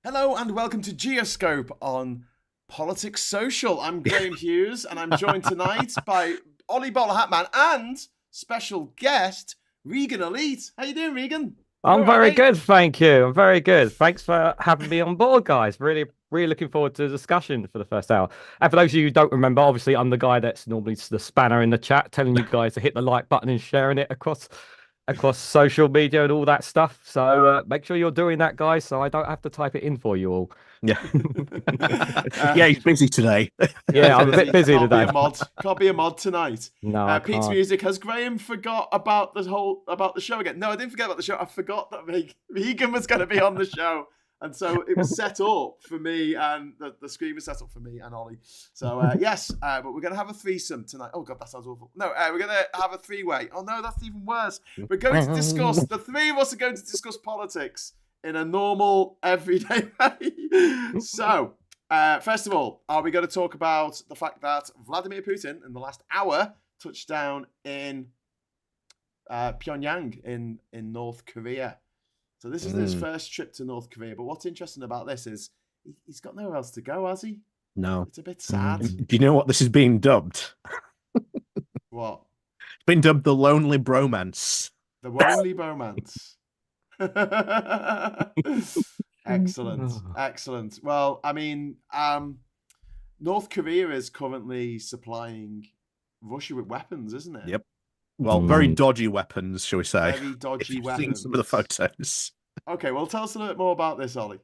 Hello and welcome to GEOSCOPE on Politics Social. I'm Graham Hughes and I'm joined tonight by Ollie Bowler Hatman and special guest Regan Elite. How you doing, Regan? I'm very good, thank you. I'm very good. Thanks for having me on board, guys. Really looking forward to the discussion for the first hour. And for those of you who don't remember, obviously I'm the guy that's normally the spanner in the chat, telling you guys to hit the like button and sharing it across social media and all that stuff. So make sure you're doing that, guys, so I don't have to type it in for you all. Yeah. Yeah, he's busy today. Yeah, I'm a bit busy Can't today. Be a mod. Can't be a mod tonight. No, I Pete's can't. music. Has Graham forgot about the show again? No, I didn't forget about the show. I forgot that Regan was going to be on the show. And so it was set up for me, and the screen was set up for me and Ollie. So, yes, but we're going to have a threesome tonight. Oh, God, that sounds awful. No, we're going to have a three-way. Oh, no, that's even worse. We're going to discuss, the three of us are going to discuss politics in a normal, everyday way. So, first of all, are we going to talk about the fact that Vladimir Putin, in the last hour, touched down in Pyongyang in North Korea? So this is his first trip to North Korea. But what's interesting about this is he's got nowhere else to go, has he? No. It's a bit sad. Do you know what this is being dubbed? What? It's been dubbed the Lonely Bromance. The Lonely Bromance. Excellent. Excellent. Well, I mean, North Korea is currently supplying Russia with weapons, isn't it? Yep. Well, very dodgy weapons, shall we say? Very dodgy weapons. Seen some of the photos. Okay, well, tell us a little bit more about this, Ollie.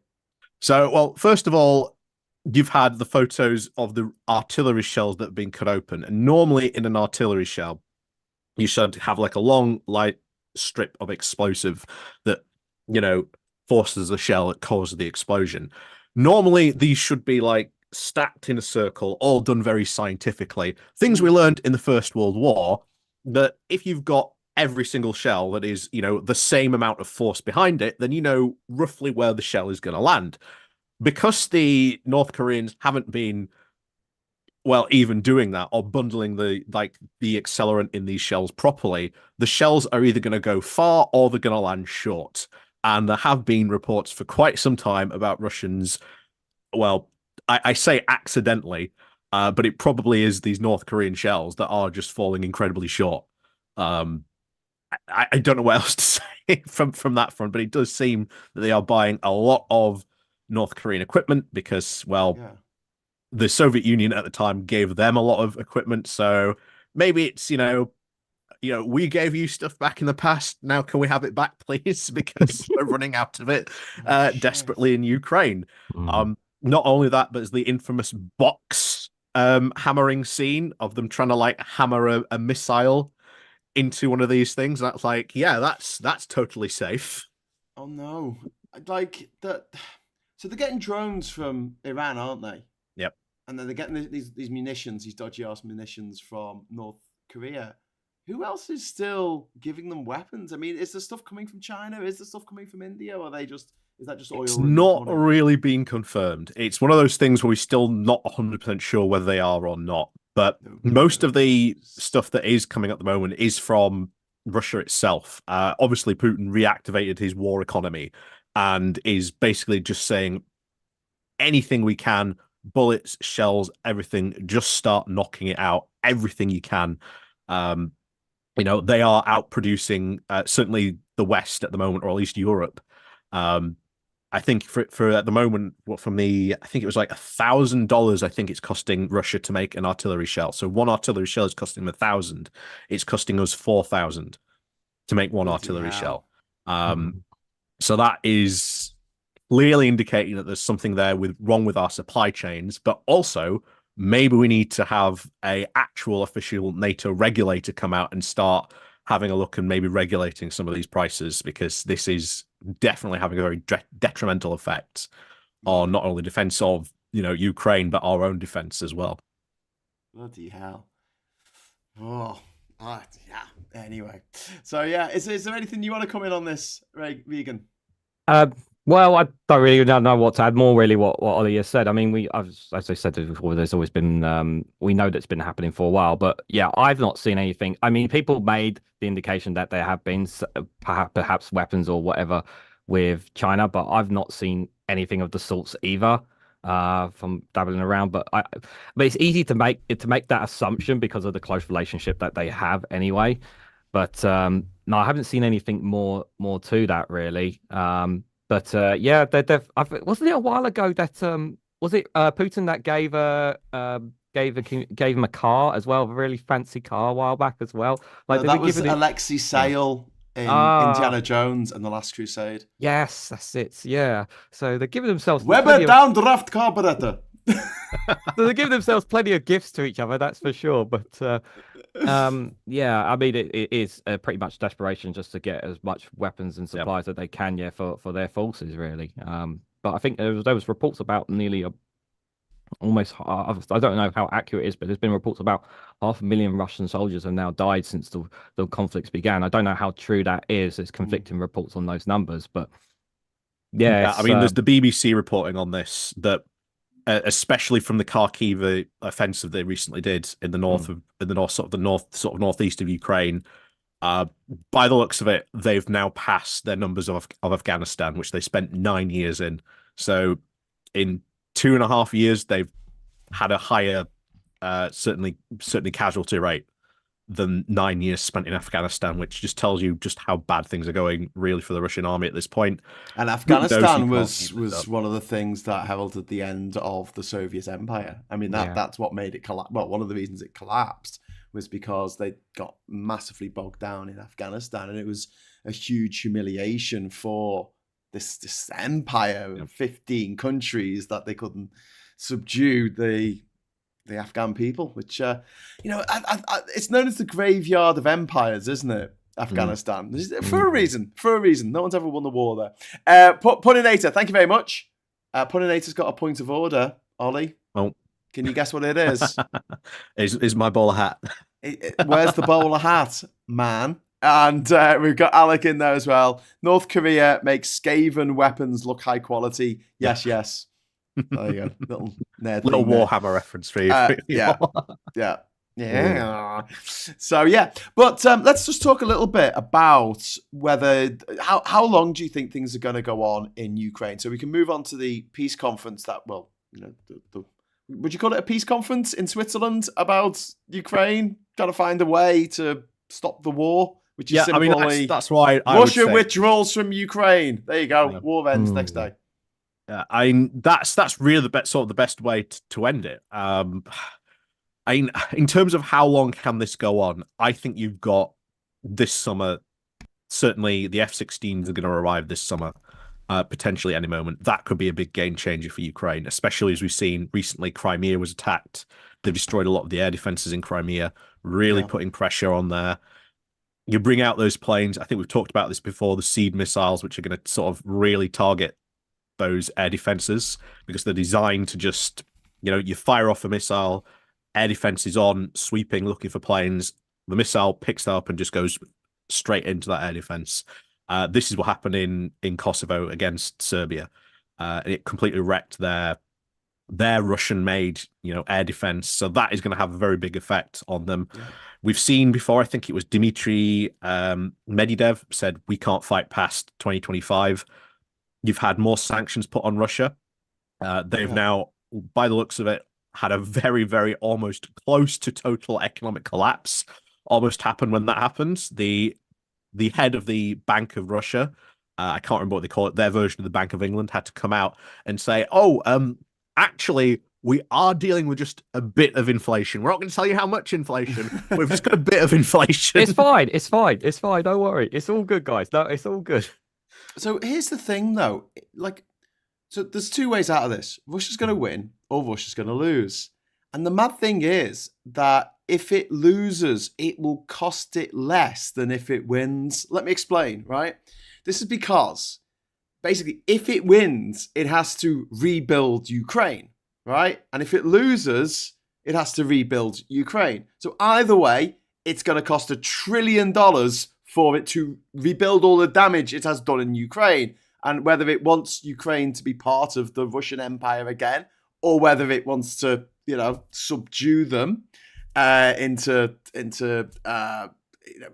So, well, first of all, you've had the photos of the artillery shells that have been cut open. And normally in an artillery shell, you should have like a long, light strip of explosive that, forces the shell that causes the explosion. Normally, these should be like stacked in a circle, all done very scientifically. Things we learned in the First World War, that if you've got every single shell that is, the same amount of force behind it, then you know roughly where the shell is going to land. Because the North Koreans haven't been, well, even doing that or bundling the accelerant in these shells properly, the shells are either going to go far or they're going to land short. And there have been reports for quite some time about Russians, well, I say accidentally, but it probably is these North Korean shells that are just falling incredibly short. I don't know what else to say from that front, but it does seem that they are buying a lot of North Korean equipment because, well, the Soviet Union at the time gave them a lot of equipment. So maybe it's, we gave you stuff back in the past. Now can we have it back, please? Because we're running out of it desperately in Ukraine. Not only that, but it's the infamous box hammering scene of them trying to hammer a missile into one of these things. That's that's totally safe. Oh no. Like that. So they're getting drones from Iran, aren't they? Yep. And then they're getting these munitions, these dodgy ass munitions from North Korea. Who else is still giving them weapons? I mean, is the stuff coming from China? Is the stuff coming from India? Or is that just oil? It's not really been confirmed. It's one of those things where we're still not 100% sure whether they are or not. But most of the stuff that is coming at the moment is from Russia itself. Obviously, Putin reactivated his war economy and is basically just saying anything we can, bullets, shells, everything, just start knocking it out, everything you can. They are out producing certainly the West at the moment, or at least Europe. I think for at the moment, I think it was like $1,000. I think it's costing Russia to make an artillery shell. So one artillery shell is costing them 1,000. It's costing us 4,000 to make one artillery shell. So that is clearly indicating that there's something there wrong with our supply chains, but also maybe we need to have a actual official NATO regulator come out and start having a look and maybe regulating some of these prices, because this is definitely having a very detrimental effect on not only defense of Ukraine, but our own defense as well. Bloody hell. Oh, yeah. Anyway, so yeah, is there anything you want to comment on this, Regan? Well, I don't really know what to add more. Really, what Ollie has said. I mean, as I said before, there's always been we know that's been happening for a while, but yeah, I've not seen anything. I mean, people made the indication that there have been perhaps weapons or whatever with China, but I've not seen anything of the sorts either. From dabbling around, but it's easy to make that assumption because of the close relationship that they have anyway. But no, I haven't seen anything more to that really. But yeah, wasn't it a while ago that was it Putin that gave him a car as well, a really fancy car a while back as well. Like That was Alexei Yeah. Sayle in Ah, Indiana Jones and the Last Crusade. yes, that's it. Yeah. So they're giving themselves Weber plenty of downdraft carburetor. so they're giving themselves plenty of gifts to each other, that's for sure. But yeah, I mean, it is pretty much desperation just to get as much weapons and supplies that they can, yeah, for their forces, really. But I think there was reports about nearly almost, I don't know how accurate it is, but there's been reports about 500,000 Russian soldiers have now died since the conflicts began. I don't know how true that is. There's conflicting reports on those numbers, but yeah, I mean, there's the BBC reporting on this that especially from the Kharkiv offensive they recently did in the north northeast of Ukraine. By the looks of it, they've now passed their numbers of Afghanistan, which they spent 9 years in. So in 2.5 years, they've had a higher certainly casualty rate than 9 years spent in Afghanistan, which just tells you just how bad things are going really for the Russian army at this point. And Afghanistan was one of the things that heralded the end of the Soviet Empire. I mean, that's what made it collapse. Well, one of the reasons it collapsed was because they got massively bogged down in Afghanistan, and it was a huge humiliation for this empire of 15 countries that they couldn't subdue the Afghan people, which it's known as the graveyard of empires, isn't it? Afghanistan, for a reason. No one's ever won the war there. Puninator, thank you very much. Puninator's got a point of order. Ollie, can you guess what it is? Is my bowler hat? Where's the bowler hat, man? And we've got Alec in there as well. North Korea makes Skaven weapons look high quality. Yes. There you go. Little Warhammer reference for you. Yeah. So yeah, but let's just talk a little bit about how long do you think things are going to go on in Ukraine? So we can move on to the peace conference would you call it a peace conference in Switzerland about Ukraine? Got to find a way to stop the war, which is simply, I mean, that's why Russia withdraws from Ukraine. There you go. Yeah. War ends next day. That's really the best way to end it. In terms of how long can this go on, I think you've got this summer. Certainly, the F-16s are going to arrive this summer, potentially any moment. That could be a big game changer for Ukraine, especially as we've seen recently. Crimea was attacked. They've destroyed a lot of the air defenses in Crimea, really putting pressure on there. You bring out those planes. I think we've talked about this before, the Seed missiles, which are going to sort of really target those air defenses because they're designed to just, you fire off a missile, air defense is on, sweeping, looking for planes. The missile picks that up and just goes straight into that air defense. This is what happened in Kosovo against Serbia. It completely wrecked their Russian-made, air defense. So that is going to have a very big effect on them. Yeah. We've seen before, I think it was Dmitry Medvedev said, we can't fight past 2025. You've had more sanctions put on Russia. They've now, by the looks of it, had a very, very almost close to total economic collapse. Almost happened when that happened. The head of the Bank of Russia, I can't remember what they call it, their version of the Bank of England, had to come out and say, actually, we are dealing with just a bit of inflation. We're not going to tell you how much inflation. We've just got a bit of inflation. It's fine. Don't worry. It's all good, guys. No, it's all good. So here's the thing, though. So there's two ways out of this. Russia's going to win or Russia's going to lose. And the mad thing is that if it loses, it will cost it less than if it wins. Let me explain, right? This is because basically if it wins, it has to rebuild Ukraine, right? And if it loses, it has to rebuild Ukraine. So either way, it's going to cost $1 trillion for it to rebuild all the damage it has done in Ukraine. and whether it wants Ukraine to be part of the Russian Empire again, or whether it wants to, subdue them into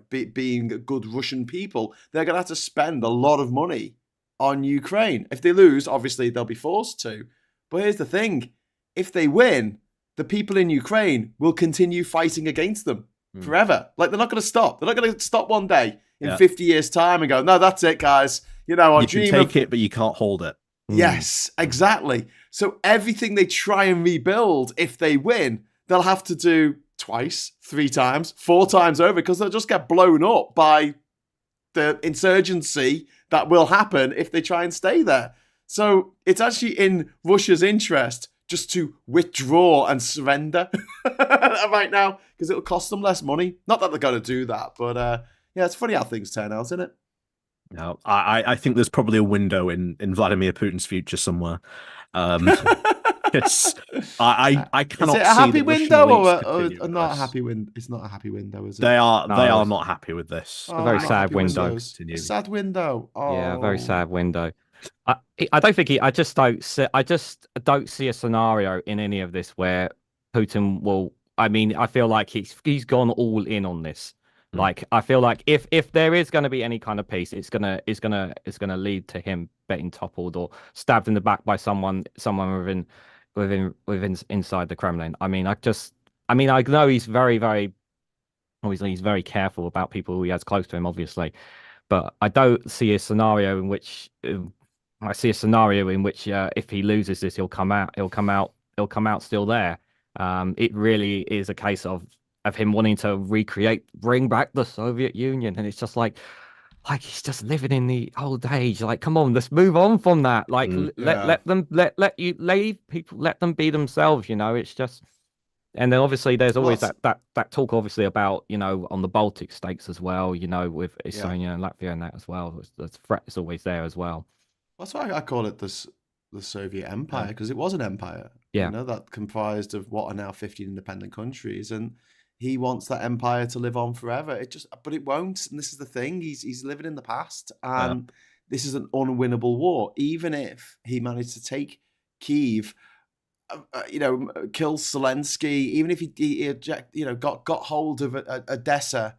being good Russian people, they're going to have to spend a lot of money on Ukraine. If they lose, obviously they'll be forced to. But here's the thing: if they win, the people in Ukraine will continue fighting against them forever. Like, they're not going to stop. They're not going to stop one day in 50 years' time and go, no, that's it, guys. You can take it, but you can't hold it. Yes, exactly. So everything they try and rebuild, if they win, they'll have to do twice, 3 times, 4 times over, because they'll just get blown up by the insurgency that will happen if they try and stay there. So it's actually in Russia's interest just to withdraw and surrender right now, because it'll cost them less money. Not that they're going to do that, but it's funny how things turn out, isn't it? No, I think there's probably a window in Vladimir Putin's future somewhere. It's I cannot see a happy the window Russian or not a happy window. It's not a happy window, is it? They are not happy with this. A very sad window. A sad window. Oh. Yeah, a very sad window. I don't think I just don't see a scenario in any of this where Putin will. I mean, I feel like he's gone all in on this. Like, I feel like if there is going to be any kind of peace, it's gonna lead to him getting toppled or stabbed in the back by someone within inside the Kremlin. I mean, I know he's very, very, obviously he's very careful about people who he has close to him, obviously, but I don't see a scenario in which if he loses this, he'll come out still there. It really is a case of him wanting to bring back the Soviet Union, and it's just like he's just living in the old age. Like, come on, let's move on from that. Like, let them be themselves. It's just, and then obviously there's always that talk, obviously, about on the Baltic states as well. With Estonia and Latvia and that as well. The threat is always there as well. That's why I call it the Soviet Empire, because it was an empire. Yeah, that comprised of what are now 15 independent countries, and he wants that empire to live on forever. But it won't. And this is the thing. He's living in the past, and this is an unwinnable war. Even if he managed to take Kyiv, kill Zelensky, even if he got hold of Odessa,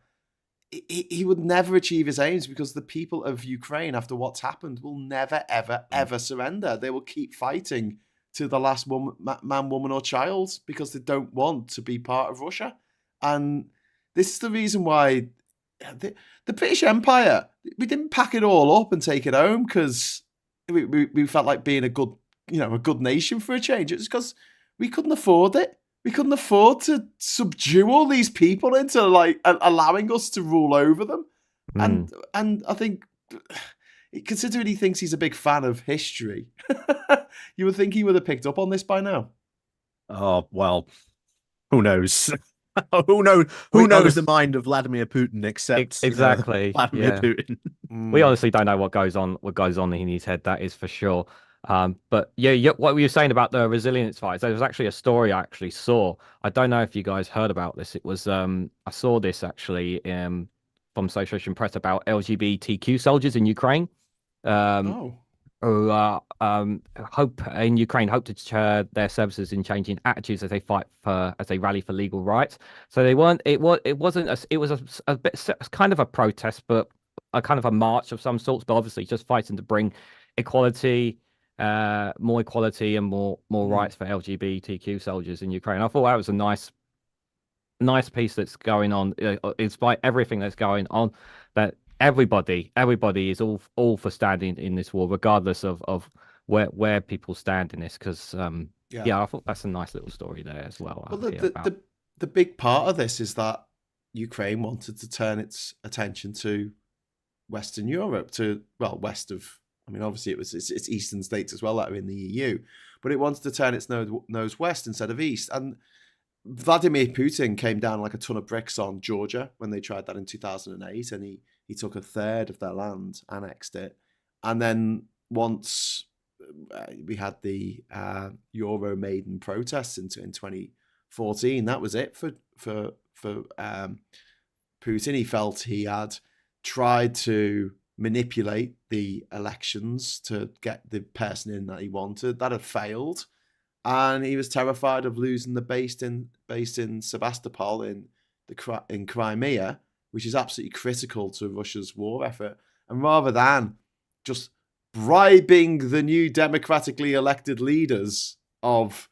he would never achieve his aims, because the people of Ukraine, after what's happened, will never, ever, ever surrender. They will keep fighting to the last man, woman, or child, because they don't want to be part of Russia. And this is the reason why the British Empire, we didn't pack it all up and take it home because we felt like being a good nation for a change. It's because we couldn't afford it. We couldn't afford to subdue all these people into allowing us to rule over them. And I think, considering he thinks he's a big fan of history, you would think he would have picked up on this by now. Oh, well, who knows? Who knows the mind of Vladimir Putin except exactly Vladimir Putin? We honestly don't know what goes on in his head, that is for sure. But what were you saying about the resilience fights? There was actually a story I actually saw. I don't know if you guys heard about this. It was I saw this actually from Association Press about LGBTQ soldiers in Ukraine. Who hope to share their services in changing attitudes as they rally for legal rights. So they weren't. It was a bit kind of a protest, but a kind of a march of some sorts. But obviously, just fighting to bring equality, more equality, and more rights for LGBTQ soldiers in Ukraine. I thought that was a nice piece that's going on, despite everything that's going on. That everybody is all for standing in this war, regardless of where people stand in this. Because I thought that's a nice little story there as well. Well, the big part of this is that Ukraine wanted to turn its attention to Western Europe, west of. I mean, obviously it's eastern states as well that are in the EU, but it wanted to turn its nose west instead of east. And Vladimir Putin came down like a ton of bricks on Georgia when they tried that in 2008, and he took a third of their land, annexed it, and then once we had the Euro Maiden protests in 2014, that was it for Putin. He felt he had tried to manipulate the elections to get the person in that he wanted. That had failed, and he was terrified of losing the base in Sebastopol in Crimea, which is absolutely critical to Russia's war effort. And rather than just bribing the new democratically elected leaders of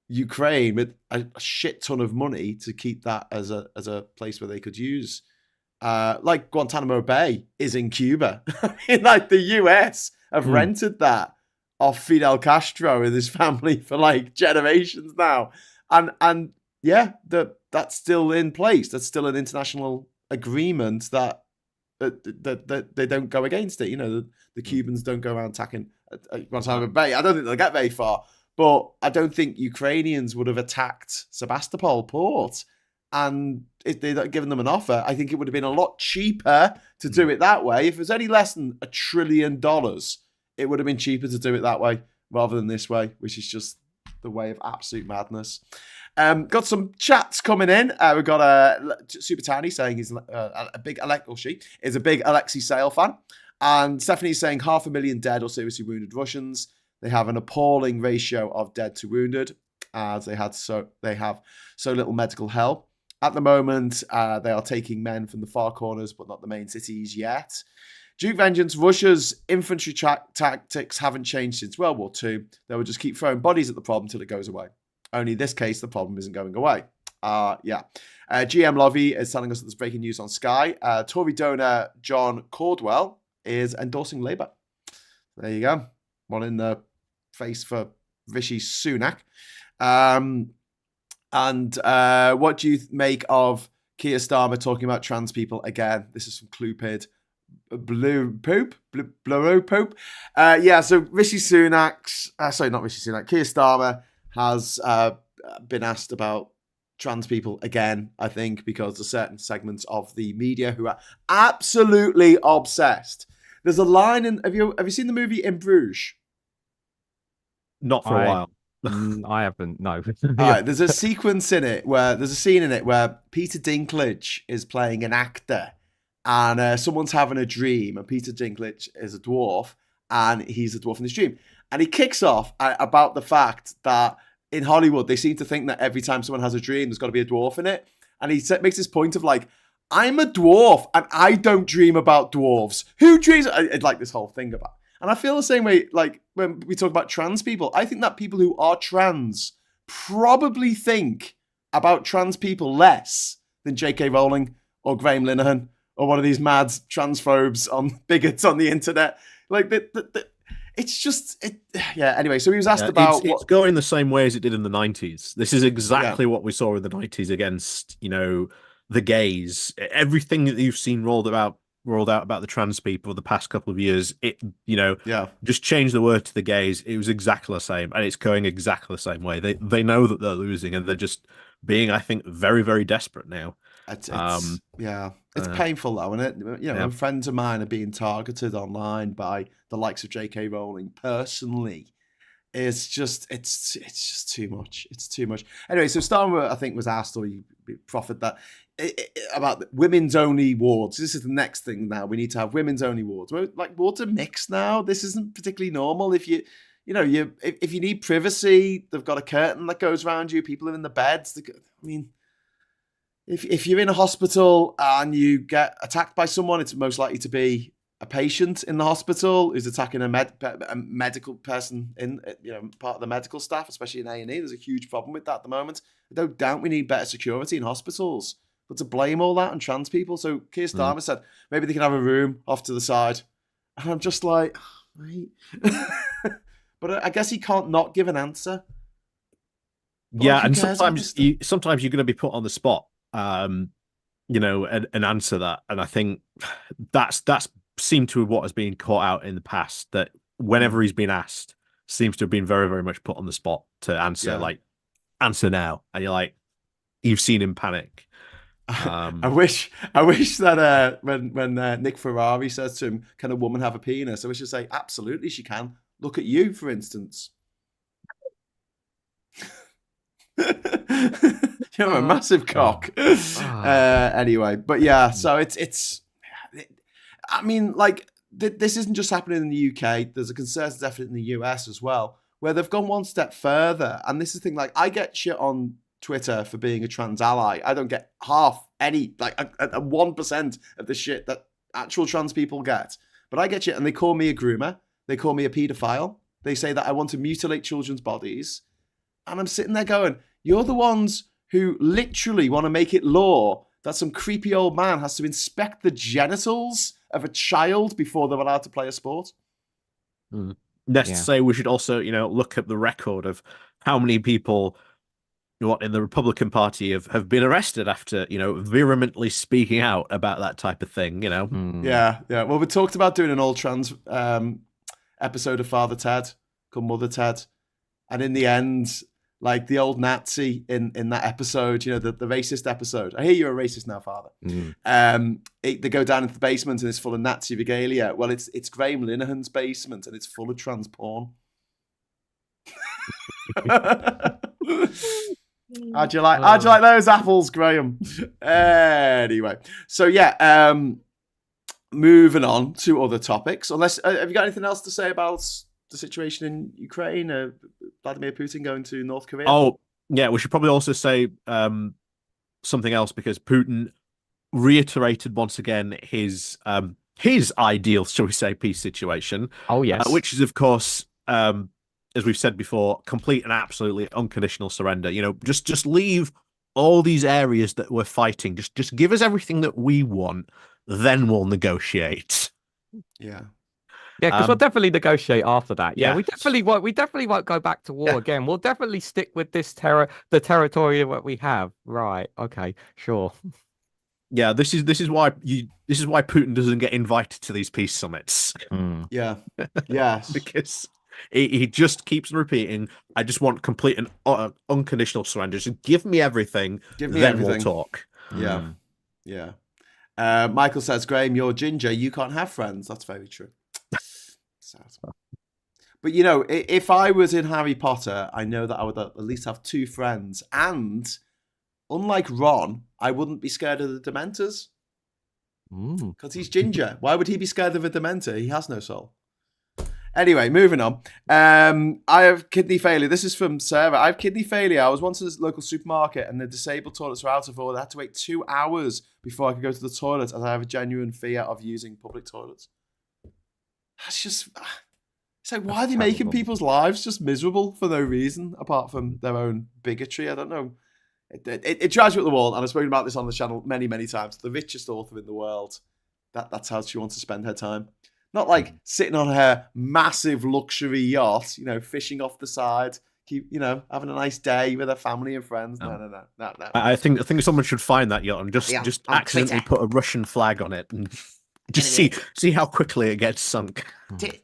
Ukraine with a shit ton of money to keep that as a place where they could use, like Guantanamo Bay is in Cuba. I mean, like the US have rented that off Fidel Castro and his family for like generations now, and yeah, that's still in place. That's still an international agreement that they don't go against it. You know, the Cubans don't go around attacking Guantanamo Bay. I don't think they'll get very far, but I don't think Ukrainians would have attacked Sebastopol port. And if they'd given them an offer, I think it would have been a lot cheaper to do it that way. If it was any less than $1 trillion, it would have been cheaper to do it that way rather than this way, which is just the way of absolute madness. Got some chats coming in. We've got Super Tiny saying he's a big is a big Alexei Sayle fan. And Stephanie's saying 500,000 dead or seriously wounded Russians. They have an appalling ratio of dead to wounded, as they have so little medical help. At the moment, they are taking men from the far corners, but not the main cities yet. Duke Vengeance, Russia's infantry tactics haven't changed since World War II. They will just keep throwing bodies at the problem until it goes away. Only in this case, the problem isn't going away. GM Lovey is telling us that there's breaking news on Sky. Tory donor John Caldwell is endorsing Labour. There you go. One in the face for Rishi Sunak. What do you make of Keir Starmer talking about trans people again? This is from Clupid. Blue Pope? So Rishi Sunak's... not Rishi Sunak. Keir Starmer has been asked about trans people again, I think, because there's certain segments of the media who are absolutely obsessed. There's a line in... Have you seen the movie In Bruges? Not for a while. I haven't, no. Right, there's a sequence in it there's a scene in it where Peter Dinklage is playing an actor, and someone's having a dream, and Peter Dinklage is a dwarf, and he's a dwarf in this dream. And he kicks off about the fact that in Hollywood, they seem to think that every time someone has a dream, there's got to be a dwarf in it. And he makes this point of like, I'm a dwarf, and I don't dream about dwarves. Who dreams? I'd like this whole thing about. And I feel the same way, like, when we talk about trans people. I think that people who are trans probably think about trans people less than J.K. Rowling or Graham Linehan or one of these mad transphobes bigots on the internet. Like, it's just... anyway, so he was asked about... It's going the same way as it did in the 90s. This is exactly what we saw in the 90s against, the gays. Everything that you've seen rolled out about the trans people the past couple of years, just change the word to the gays. It was exactly the same, and it's going exactly the same way. They know that they're losing, and they're just being, I think, very, very desperate now. It's painful though, isn't it? When friends of mine are being targeted online by the likes of J.K. Rowling personally, it's just too much. It's too much. Anyway, so Starmer, I think, was asked, or he proffered that about women's only wards. This is the next thing now. We need to have women's only wards. Wards are mixed now. This isn't particularly normal. If you need privacy, they've got a curtain that goes around you. People are in the beds. If you're in a hospital and you get attacked by someone, it's most likely to be a patient in the hospital who's attacking a medical person in part of the medical staff, especially in A&E. There's a huge problem with that at the moment. I don't doubt we need better security in hospitals. But to blame all that on trans people, so Keir Starmer said maybe they can have a room off to the side, and I'm just like, right. But I guess he can't not give an answer. And sometimes you're going to be put on the spot, and answer that. And I think that's seemed to be what has been caught out in the past. That whenever he's been asked, seems to have been very, very much put on the spot to answer. Like, answer now, and you're like, you've seen him panic. I wish that when Nick Ferrari says to him, "Can a woman have a penis?" I wish he'd say, "Absolutely, she can. Look at you, for instance." You have a massive cock. Anyway, but yeah, so it's. I mean, like, this isn't just happening in the UK. There's a concerted effort in the US as well, where they've gone one step further. And this is the thing, like, I get shit on Twitter for being a trans ally. I don't get half any, like a 1% of the shit that actual trans people get. But I get shit, and they call me a groomer. They call me a paedophile. They say that I want to mutilate children's bodies. And I'm sitting there going, you're the ones who literally want to make it law that some creepy old man has to inspect the genitals of a child before they're allowed to play a sport. Next to say, we should also, look at the record of how many people in the Republican Party have been arrested after, vehemently speaking out about that type of thing, Yeah. Well, we talked about doing an all-trans episode of Father Ted called Mother Ted. And in the end, like the old Nazi in that episode, the racist episode. I hear you're a racist now, Father. They go down into the basement and it's full of Nazi regalia. Well, it's Graham Linehan's basement and it's full of trans porn. How'd you like those apples, Graham? Anyway, so moving on to other topics. Unless have you got anything else to say about the situation in Ukraine? Vladimir Putin going to North Korea? Oh, yeah. We should probably also say something else, because Putin reiterated once again his ideal, shall we say, peace situation. Oh, yes. Which is, of course, as we've said before, complete and absolutely unconditional surrender. Just leave all these areas that we're fighting. Just give us everything that we want, then we'll negotiate. Yeah. Yeah, because we'll definitely negotiate after that. Yeah, Yeah. we definitely won't go back to war again. We'll definitely stick with the territory that we have. Right. Okay. Sure. Yeah, this is why Putin doesn't get invited to these peace summits. Yeah. Yes. Because he just keeps repeating, I just want complete and unconditional surrender. Just give me everything, we'll talk. Yeah. Yeah. Michael says, Graham, you're ginger. You can't have friends. That's very true. Sad. But, if I was in Harry Potter, I know that I would at least have 2 friends. And unlike Ron, I wouldn't be scared of the Dementors. Because he's ginger. Why would he be scared of a Dementor? He has no soul. Anyway, moving on. I have kidney failure. This is from Sarah. I have kidney failure. I was once in this local supermarket and the disabled toilets were out of order. I had to wait 2 hours before I could go to the toilet, as I have a genuine fear of using public toilets. That's just... It's like, why are they making people's lives just miserable for no reason, apart from their own bigotry? I don't know. It drives me up the wall, and I've spoken about this on the channel many, many times. The richest author in the world, that's how she wants to spend her time. Not like sitting on her massive luxury yacht, fishing off the side, having a nice day with her family and friends. No. I think someone should find that yacht and just accidentally put a Russian flag on it and just see how quickly it gets sunk.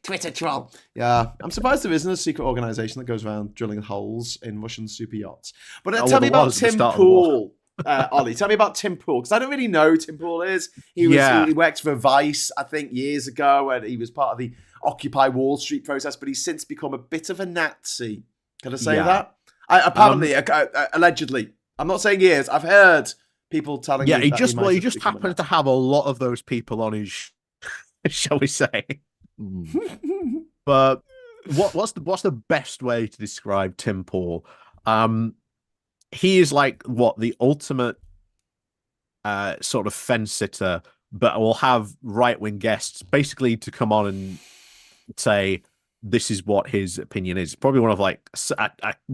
Twitter troll. Yeah, I'm surprised there isn't a secret organization that goes around drilling holes in Russian super yachts. But tell me about Tim Pool. Ollie, tell me about Tim Pool, because I don't really know who Tim Pool is. He worked for Vice, I think, years ago, and he was part of the Occupy Wall Street process, but he's since become a bit of a Nazi. Can I say that? Apparently, allegedly. I'm not saying he is. I've heard people telling me he just happens to have a lot of those people on his shall we say. But what's the best way to describe Tim Pool? He is like the ultimate sort of fence sitter, but will have right-wing guests basically to come on and say this is what his opinion is. Probably one of I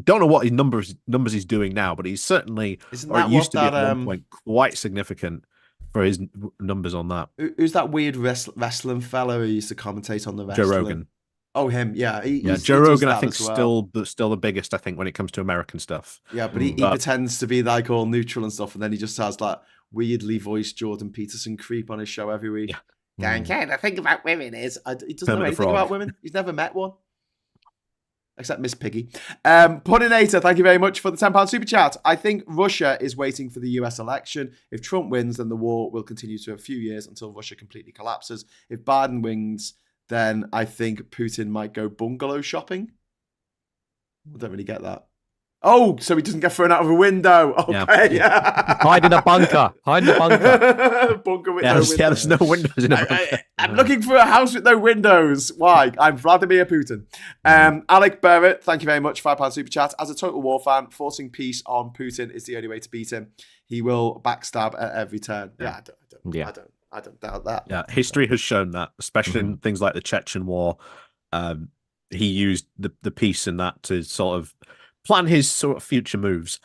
don't know what his numbers he's doing now, but he's certainly used to be at one point quite significant for his numbers on that. Who's that weird wrestling fellow who used to commentate on the wrestling? Joe Rogan. Oh, him, yeah. Joe Rogan, I think, still the biggest, I think, when it comes to American stuff. Yeah, but he pretends to be like all neutral and stuff, and then he just has that weirdly voiced Jordan Peterson creep on his show every week. Okay, the thing about women is, he doesn't know anything about women. He's never met one. Except Miss Piggy. Puddinator, thank you very much for the £10 super chat. I think Russia is waiting for the US election. If Trump wins, then the war will continue to a few years until Russia completely collapses. If Biden wins, then I think Putin might go bungalow shopping. I don't really get that. Oh, so he doesn't get thrown out of a window. Okay. Yeah. Hide in a bunker. Hide in a bunker. Bunker with Yeah, no there's, windows. yeah, there's no windows in a bunker. I'm looking for a house with no windows. Why? I'm Vladimir Putin. Alec Barrett, thank you very much. £5 super chat. As a total war fan, forcing peace on Putin is the only way to beat him. He will backstab at every turn. Yeah, I don't doubt that. Yeah, history has shown that, especially in things like the Chechen War. He used the peace in that to sort of plan his sort of future moves.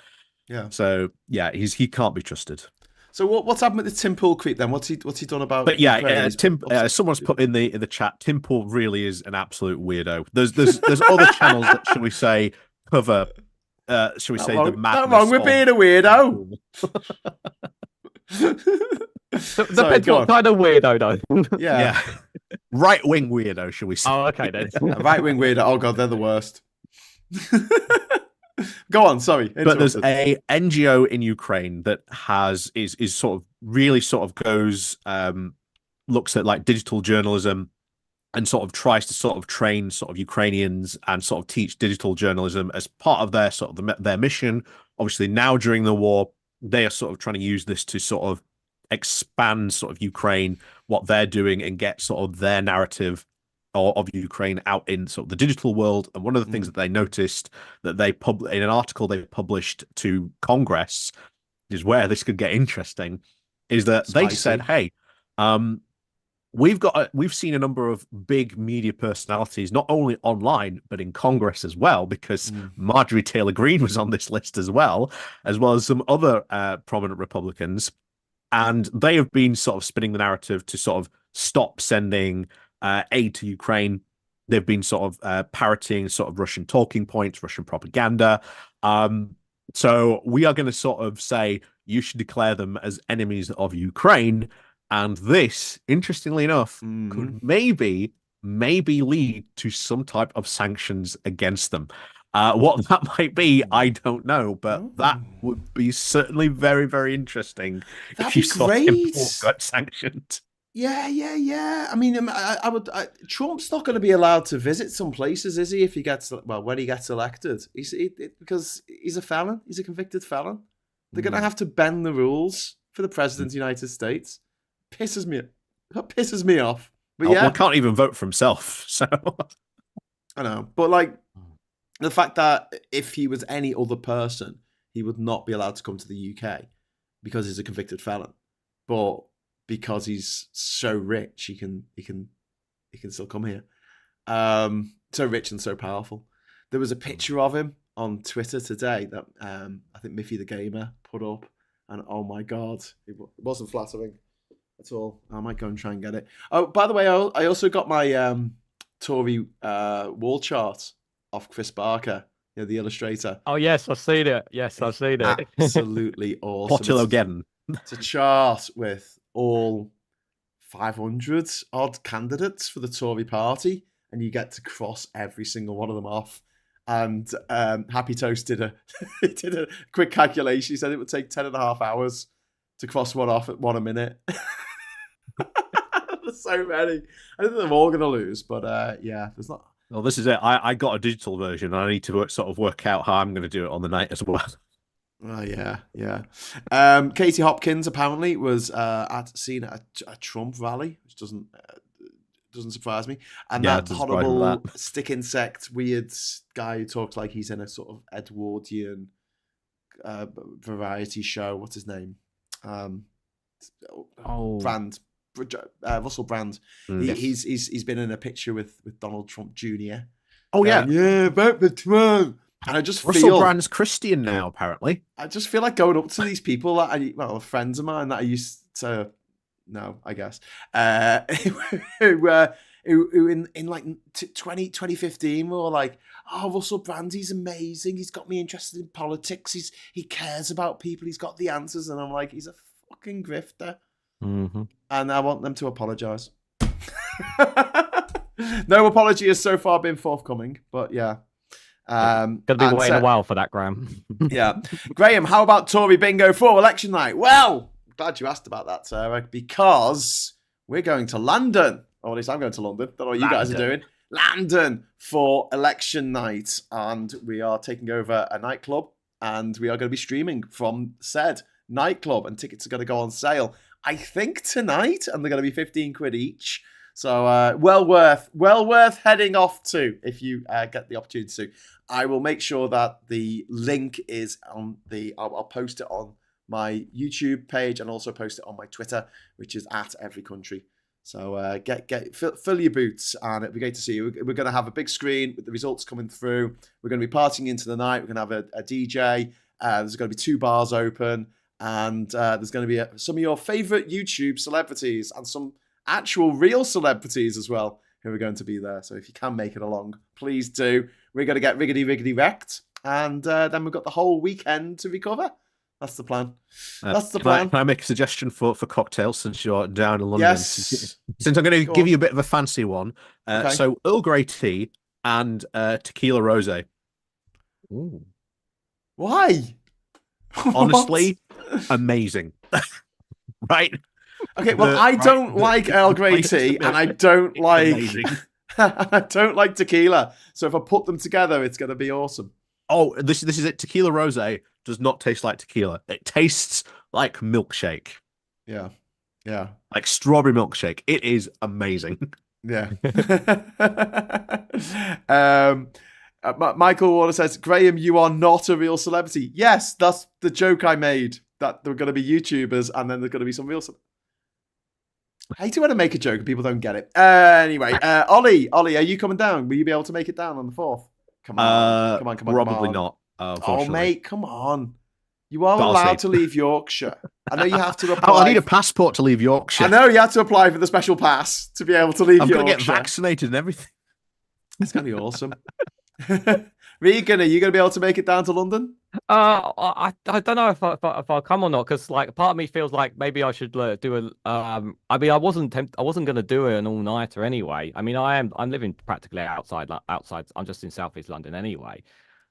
Yeah. So yeah, he can't be trusted. So what's happened with the Tim Pool creep then? What's he done about? But yeah, Ukraine? Tim. Someone's put in the chat. Tim Pool really is an absolute weirdo. There's other channels that, shall we say, cover. Shall we say the madness? Not wrong with being a weirdo. Depends what kind of weirdo, though. Yeah. Right wing weirdo, shall we say? Oh, okay then. Right wing weirdo. Oh god, they're the worst. Go on, sorry. But there's a NGO in Ukraine that is sort of really sort of goes looks at like digital journalism and sort of tries to sort of train sort of Ukrainians and sort of teach digital journalism as part of their sort of their mission. Obviously, now during the war, they are sort of trying to use this to sort of expand sort of Ukraine, what they're doing, and get sort of their narrative of Ukraine out in sort of the digital world. And one of the things that they noticed that they in an article they published to Congress is where this could get interesting, is that they said, hey, we've seen a number of big media personalities, not only online, but in Congress as well, because Marjorie Taylor Greene was on this list as well as some other prominent Republicans. And they have been sort of spinning the narrative to sort of stop sending aid to Ukraine. They've been sort of parroting sort of Russian talking points, Russian propaganda. So we are going to sort of say you should declare them as enemies of Ukraine. And this, interestingly enough, could maybe lead to some type of sanctions against them. What that might be, I don't know, but that would be certainly very, very interesting. That'd if you be saw great. Tim Pool got sanctioned. Yeah. I mean, Trump's not going to be allowed to visit some places, is he? If he gets when he gets elected, because he's a felon, he's a convicted felon. They're going to have to bend the rules for the president of the United States. That pisses me off. But yeah, well, can't even vote for himself. So I know, but like the fact that if he was any other person, he would not be allowed to come to the UK because he's a convicted felon. But because he's so rich, he can still come here. So rich and so powerful. There was a picture of him on Twitter today that I think Miffy the Gamer put up, and oh my god, it wasn't flattering at all. I might go and try and get it. Oh, by the way, I also got my Tory wall chart off Chris Barker, the illustrator. Oh yes, I've seen it. Yes, I've seen it. Absolutely awesome. Portillo again. It's a chart with all 500 odd candidates for the Tory party, and you get to cross every single one of them off. And Happy Toast did a quick calculation. He said it would take 10.5 hours to cross one off at 1 a minute. There's so many. I don't think they're all going to lose, but yeah, there's not. Well, this is it. I got a digital version, and I need to sort of work out how I'm going to do it on the night as well. Oh yeah. Katie Hopkins apparently was seen at a Trump rally, which doesn't surprise me. And that horrible stick insect weird guy who talks like he's in a sort of Edwardian variety show. What's his name? Brand. Russell Brand. He's been in a picture with Donald Trump Jr. Oh yeah, vote for Trump. And I just Russell Brand's Christian now, apparently. I just feel like going up to these people that friends of mine that I used to know, I guess, who in like 2015 were like, oh, Russell Brand, he's amazing. He's got me interested in politics. He cares about people. He's got the answers. And I'm like, he's a fucking grifter. Mm-hmm. And I want them to apologise. No apology has so far been forthcoming, but yeah. Gonna be waiting a while for that, Graham. Yeah. Graham, how about Tory bingo for election night? Well, glad you asked about that, Sarah, because we're going to London. Or at least I'm going to London. Don't know what you guys are doing. London for election night, and we are taking over a nightclub, and we are going to be streaming from said nightclub, and tickets are going to go on sale, I think, tonight, and they're going to be 15 quid each. So well worth heading off to if you get the opportunity to. I will make sure that the link is on I'll post it on my YouTube page and also post it on my Twitter, which is @everycountry. So fill your boots, and it'll be great to see you. We're going to have a big screen with the results coming through. We're going to be partying into the night. We're going to have a DJ. There's going to be 2 bars open, and there's going to be some of your favorite YouTube celebrities and some actual real celebrities as well who are going to be there. So if you can make it along, please do. We're going to get riggedy wrecked, and then we've got the whole weekend to recover. That's the plan. That's the plan. Can I make a suggestion for cocktails since you're down in London? Yes. Since I'm going to give you a bit of a fancy one. Okay. So Earl Grey tea and tequila rosé. Ooh. Why? Honestly, amazing. Right? Okay, well, I don't like Earl Grey tea, and I don't like I don't like tequila. So if I put them together, it's going to be awesome. Oh, this is it. Tequila rosé does not taste like tequila. It tastes like milkshake. Yeah. Like strawberry milkshake. It is amazing. Yeah. Michael Warner says, Graham, you are not a real celebrity. Yes, that's the joke I made. That there are going to be YouTubers and then there's going to be some real I hate it when I make a joke and people don't get it. Anyway, Ollie, are you coming down? Will you be able to make it down on the 4th? Come on. Probably not. Oh, mate, come on. You are allowed to leave Yorkshire. I know you have to apply. I need a passport to leave Yorkshire. I know you have to apply for the special pass to be able to leave Yorkshire. I'm going to get vaccinated and everything. It's going to be awesome. Regan, are you going to be able to make it down to London? I don't know if I'll come or not, because like part of me feels like maybe I should do a I mean I wasn't going to do an all-nighter anyway. I mean I'm living practically outside. I'm just in southeast London anyway.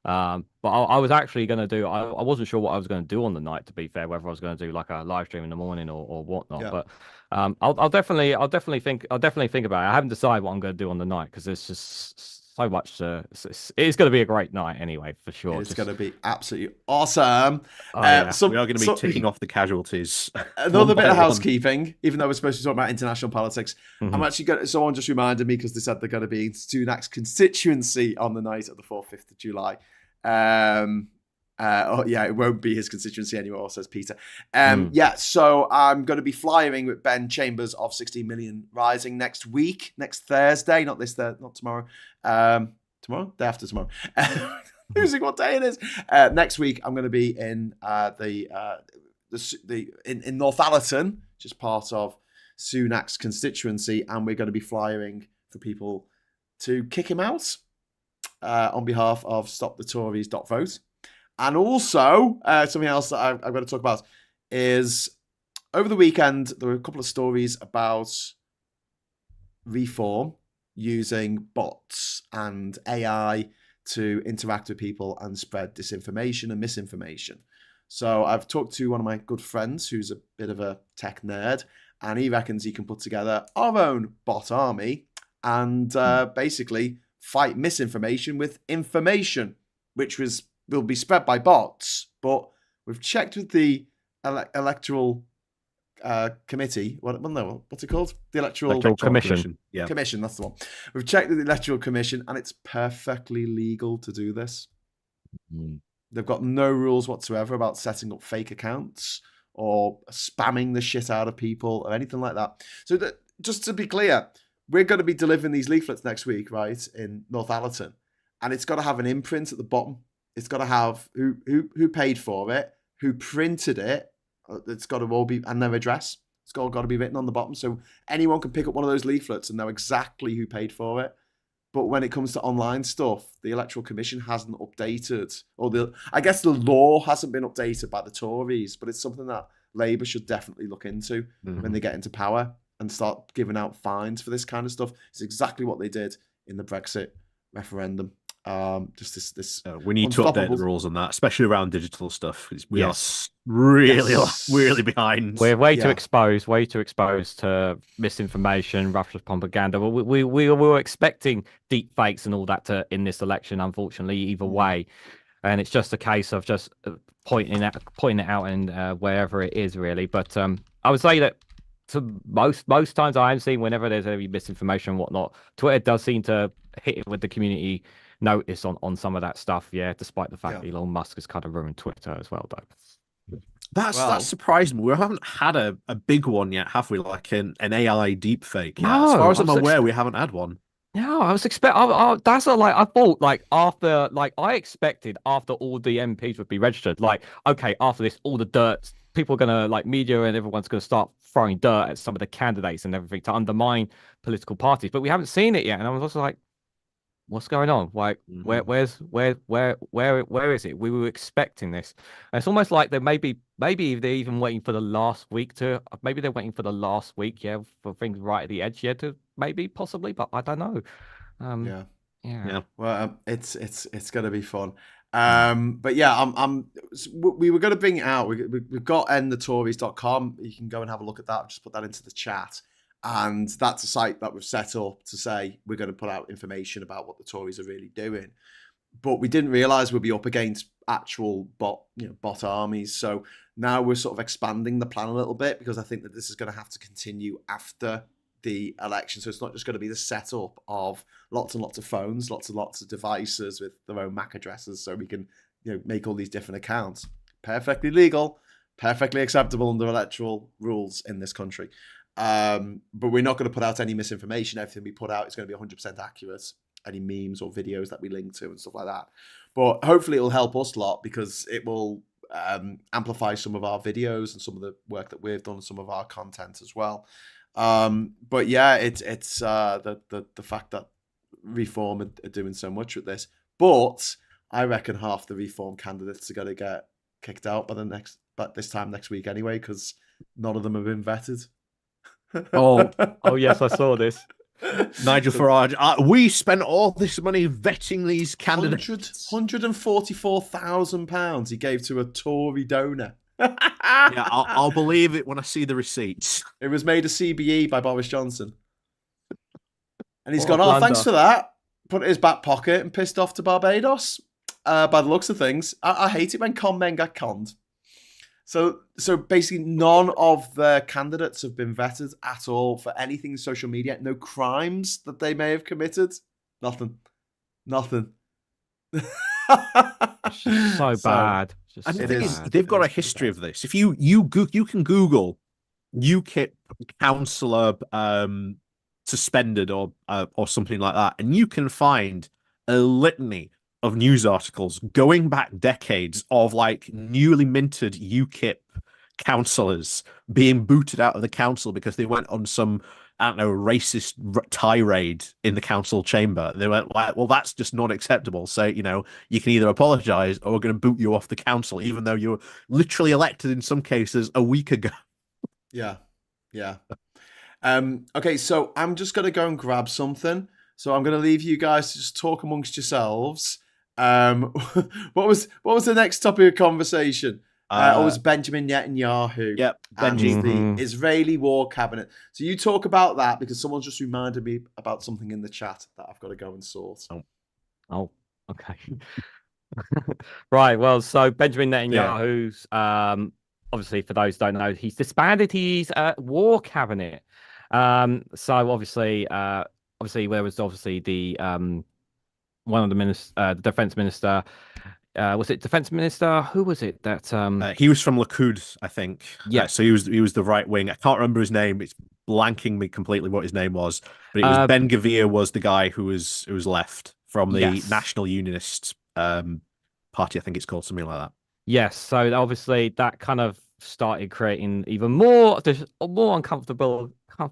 But I was actually going to do. I wasn't sure what I was going to do on the night, to be fair, whether I was going to do like a live stream in the morning or whatnot. Yeah. But I'll definitely think about it. I haven't decided what I'm going to do on the night because there's just so much it's going to be a great night anyway, for sure. It's going to be absolutely awesome. We are going to be ticking off the casualties. Another bit of housekeeping, even though we're supposed to talk about international politics. I'm actually going to, someone just reminded me, because they said they're going to be in Sunak's constituency on the night of the 4th, 5th of July. It won't be his constituency anymore, says Peter. So I'm going to be flying with Ben Chambers of 16 Million Rising next Thursday, not tomorrow. Tomorrow? Day after tomorrow. Losing what day it is. Next week, I'm going to be in in Northallerton, which is part of Sunak's constituency, and we're going to be flying for people to kick him out on behalf of StopTheTories.vote. And also, something else that I've got to talk about is over the weekend, there were a couple of stories about Reform using bots and AI to interact with people and spread disinformation and misinformation. So I've talked to one of my good friends who's a bit of a tech nerd, and he reckons he can put together our own bot army and basically fight misinformation with information, which will be spread by bots. But we've checked with the electoral committee. What's it called? The Electoral Commission. Yeah. Commission, that's the one. We've checked with the Electoral Commission, and it's perfectly legal to do this. They've got no rules whatsoever about setting up fake accounts or spamming the shit out of people or anything like that. So just to be clear, we're going to be delivering these leaflets next week, right, in Northallerton, and it's got to have an imprint at the bottom. It's got to have who paid for it, who printed it. It's got to all be, and their address. It's got to be written on the bottom, so anyone can pick up one of those leaflets and know exactly who paid for it. But when it comes to online stuff, the Electoral Commission hasn't updated, or I guess the law hasn't been updated by the Tories. But it's something that Labour should definitely look into when they get into power and start giving out fines for this kind of stuff. It's exactly what they did in the Brexit referendum. Just this we need to update the unstoppable. rules on that, especially around digital stuff. 'Cause we Yes. are really, Yes. really behind. We're way Yeah. too exposed to misinformation, Russia's propaganda. We were expecting deep fakes and all that in this election, unfortunately, either way. And it's just a case of just pointing it out and wherever it is, really. But I would say that to most times I am seeing whenever there's any misinformation and whatnot, Twitter does seem to hit it with the community notice on some of that stuff. Yeah, despite the fact that Elon Musk has kind of ruined Twitter as well, though. That's surprised me. We haven't had a big one yet, have we? Like an AI deepfake. Yeah, No, as far as I I'm was aware, we haven't had one. No, I was expect. That's like I thought. Like after, like I expected after all the MPs would be registered. Like okay, after this, all the dirt people are gonna like media and everyone's gonna start throwing dirt at some of the candidates and everything to undermine political parties. But we haven't seen it yet, and I was also like, what's going on? Like, where is it? We were expecting this. And it's almost like maybe they're even waiting for the last week maybe they're waiting for the last week, yeah, for things right at the edge, yeah, to maybe possibly, but I don't know. Yeah. Well, it's gonna be fun. But yeah, we were gonna bring it out. We've got endthetories.com. You can go and have a look at that. I've just put that into the chat. And that's a site that we've set up to say we're going to put out information about what the Tories are really doing. But we didn't realize we'd be up against actual bot armies. So now we're sort of expanding the plan a little bit because I think that this is going to have to continue after the election. So it's not just going to be the setup of lots and lots of phones, lots and lots of devices with their own MAC addresses so we can make all these different accounts. Perfectly legal, perfectly acceptable under electoral rules in this country. But we're not going to put out any misinformation. Everything we put out is going to be 100% accurate. Any memes or videos that we link to and stuff like that. But hopefully it will help us a lot because it will amplify some of our videos and some of the work that we've done and some of our content as well. But yeah, it's the fact that Reform are doing so much with this. But I reckon half the Reform candidates are going to get kicked out by this time next week anyway because none of them have been vetted. Oh yes, I saw this. Nigel Farage, we spent all this money vetting these candidates. £144,000 he gave to a Tory donor. Yeah, I'll believe it when I see the receipts. It was made a CBE by Boris Johnson. And he's gone, thanks for that. Put it in his back pocket and pissed off to Barbados. By the looks of things. I hate it when con men get conned. So basically, none of the candidates have been vetted at all for anything social media. No crimes that they may have committed. Nothing. So bad. And the thing is, they've got a history of this. If you can Google UKIP councillor suspended or something like that, and you can find a litany of news articles going back decades of like newly minted UKIP councillors being booted out of the council because they went on some, I don't know, racist tirade in the council chamber. They went like, well, that's just not acceptable. So, you can either apologize or we're going to boot you off the council, even though you were literally elected in some cases a week ago. Yeah. Okay, so I'm just going to go and grab something. So I'm going to leave you guys to just talk amongst yourselves. What was the next topic of conversation? It was Benjamin Netanyahu. Yep, and the Israeli war cabinet. So you talk about that because someone's just reminded me about something in the chat that I've got to go and sort. Oh, okay. Right. Well, so Benjamin Netanyahu's obviously, for those who don't know, he's disbanded his war cabinet. So obviously, there was obviously the one of the the defense minister. Was it defense minister? Who was it that? He was from Likud, I think. Yeah. So he was the right wing. I can't remember his name. It's blanking me completely what his name was. But it was Ben Gvir was the guy who was left from the National Unionist Party. I think it's called something like that. Yes. So obviously that kind of started creating even more uncomfortability. I'm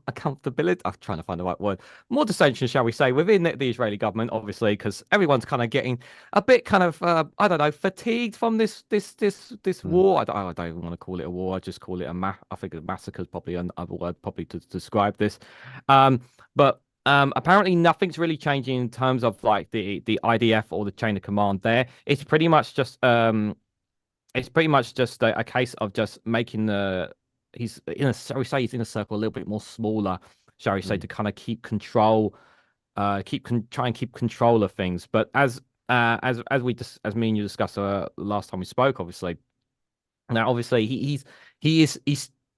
trying to find the right word. More dissension, shall we say, within the Israeli government, obviously, because everyone's kind of getting a bit kind of I don't know, fatigued from this war. I don't even want to call it a war. I just call it I think a massacre is probably another word probably to describe this. But Apparently nothing's really changing in terms of like the IDF or the chain of command there. It's pretty much just a case of just making the shall we say he's in a circle a little bit more smaller, shall we say, to kind of keep control, try and keep control of things. But as me and you discussed last time we spoke, obviously now obviously he's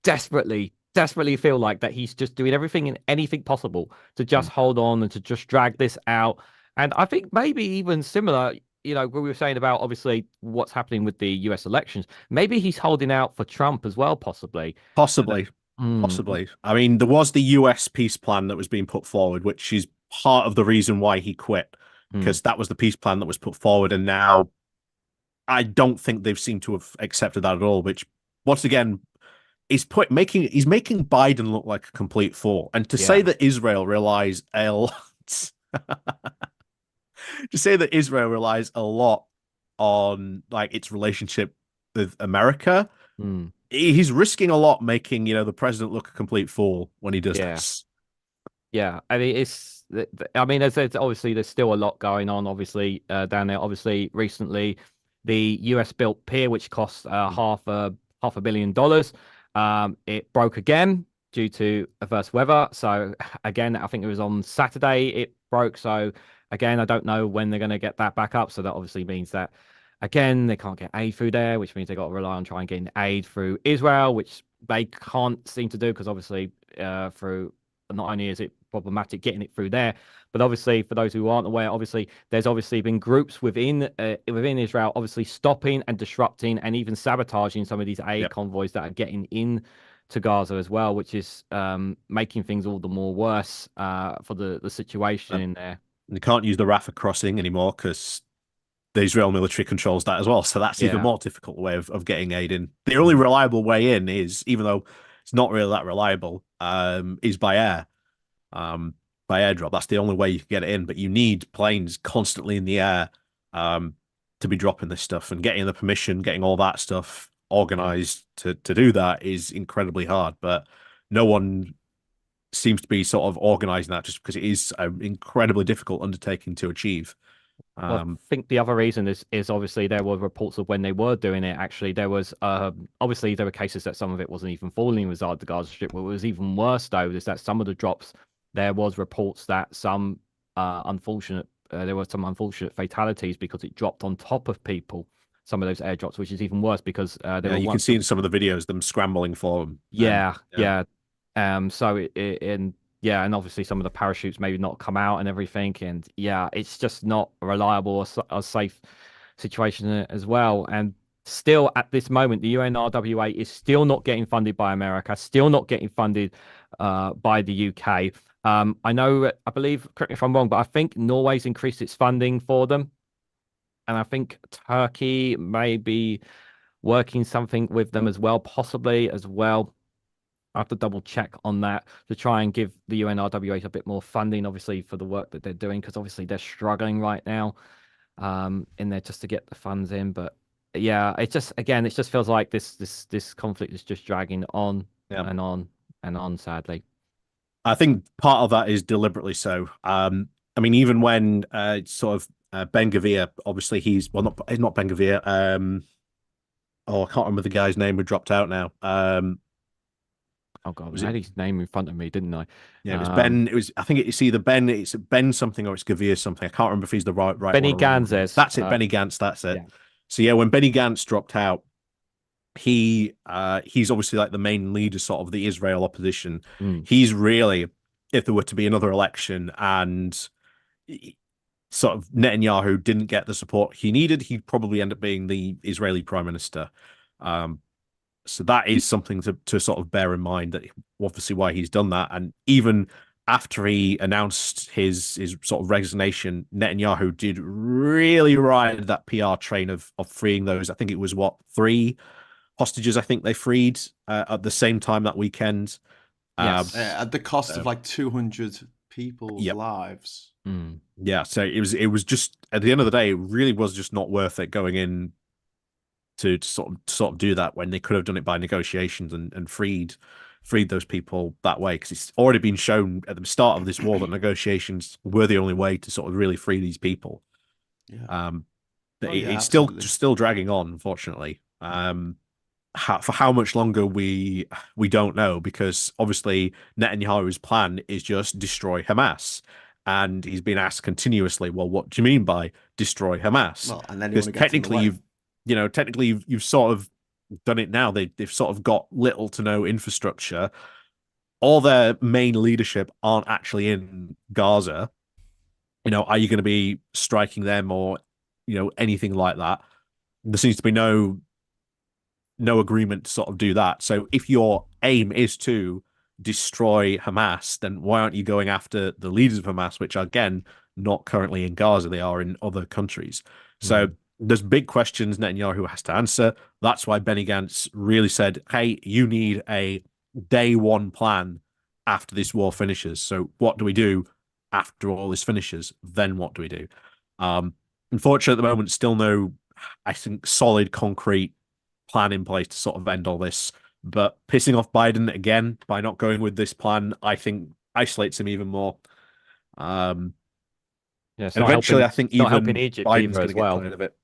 desperately feel like that he's just doing everything and anything possible to just hold on and to just drag this out. And I think maybe even similar, we were saying about obviously what's happening with the US elections. Maybe he's holding out for Trump as well, possibly. Possibly. Possibly. I mean, there was the US peace plan that was being put forward, which is part of the reason why he quit, because that was the peace plan that was put forward. And now I don't think they've seemed to have accepted that at all, which once again he's making Biden look like a complete fool. And to say that Israel relies a lot to say that Israel relies a lot on like its relationship with America, he's risking a lot making, the president look a complete fool when he does this. Yeah, I mean there's obviously there's still a lot going on obviously down there. Obviously recently the US built pier, which cost $500 million. It broke again due to adverse weather. So again, I think it was on Saturday it broke. So again, I don't know when they're going to get that back up. So that obviously means that again they can't get aid through there, which means they got to rely on trying getting aid through Israel, which they can't seem to do because obviously through not only is it problematic getting it through there, but obviously for those who aren't aware, obviously there's obviously been groups within Israel obviously stopping and disrupting and even sabotaging some of these aid convoys that are getting in to Gaza as well, which is making things all the more worse for the situation in there. They can't use the Rafah crossing anymore because the Israel military controls that as well. So that's even more difficult way of getting aid in. The only reliable way in is, even though it's not really that reliable, is by air. By airdrop. That's the only way you can get it in. But you need planes constantly in the air to be dropping this stuff, and getting the permission, getting all that stuff organized to do that is incredibly hard. But no one seems to be sort of organizing that, just because it is an incredibly difficult undertaking to achieve. Well, I think the other reason is obviously there were reports of when they were doing it. Actually, there was obviously there were cases that some of it wasn't even falling inside the Gaza Strip. What was even worse though is that some of the drops, there was reports that some there were some unfortunate fatalities because it dropped on top of people. Some of those airdrops, which is even worse because you can see in some of the videos them scrambling for them. Yeah. So and obviously some of the parachutes maybe not come out and everything, and it's just not a reliable or safe situation as well. And still at this moment, the UNRWA is still not getting funded by America, still not getting funded by the UK. I believe, correct me if I'm wrong, but I think Norway's increased its funding for them, and I think Turkey may be working something with them as well, possibly as well. I have to double check on that to try and give the UNRWA a bit more funding, obviously, for the work that they're doing, because obviously they're struggling right now in there just to get the funds in. But it just feels like this conflict is just dragging on and on and on, sadly. I think part of that is deliberately so. I mean, even when Ben Gvir, obviously he's not Ben Gvir. I can't remember the guy's name who dropped out now. Oh God, I had his name in front of me, didn't I? Yeah, it was Ben. I think it's either Ben. It's Ben something or it's Gavir something. I can't remember if he's the right. Benny Gantz. That's it. Benny Gantz. That's it. Yeah. So when Benny Gantz dropped out, he's obviously like the main leader sort of the Israel opposition. He's really, if there were to be another election and sort of Netanyahu didn't get the support he needed, he'd probably end up being the Israeli prime minister. So that is something to sort of bear in mind, that obviously why he's done that. And even after he announced his sort of resignation, Netanyahu did really ride that PR train of freeing those. I think it was 3 hostages I think they freed at the same time that weekend. Yes. At the cost of like 200 people's lives. Yeah, so it was just, at the end of the day, it really was just not worth it going in to sort of do that when they could have done it by negotiations and freed freed those people that way, because it's already been shown at the start of this war that negotiations were the only way to sort of really free these people. Yeah. It's Absolutely. still dragging on, unfortunately. For how much longer we don't know, because obviously Netanyahu's plan is just destroy Hamas, and he's been asked continuously, well, what do you mean by destroy Hamas? Well, and then you Because want to get to the technically you've sort of done it now. They've sort of got little to no infrastructure. All their main leadership aren't actually in Gaza. Are you going to be striking them, or anything like that? There seems to be no agreement to sort of do that. So if your aim is to destroy Hamas, then why aren't you going after the leaders of Hamas, which are, again, not currently in Gaza? They are in other countries. So there's big questions Netanyahu has to answer. That's why Benny Gantz really said, hey, you need a day one plan after this war finishes. So what do we do after all this finishes? Then what do we do? Unfortunately, at the moment, still no, I think, solid, concrete plan in place to sort of end all this. But pissing off Biden again by not going with this plan, I think, isolates him even more. And eventually, I think even helping Egypt Biden's either going to as get well. tired of it.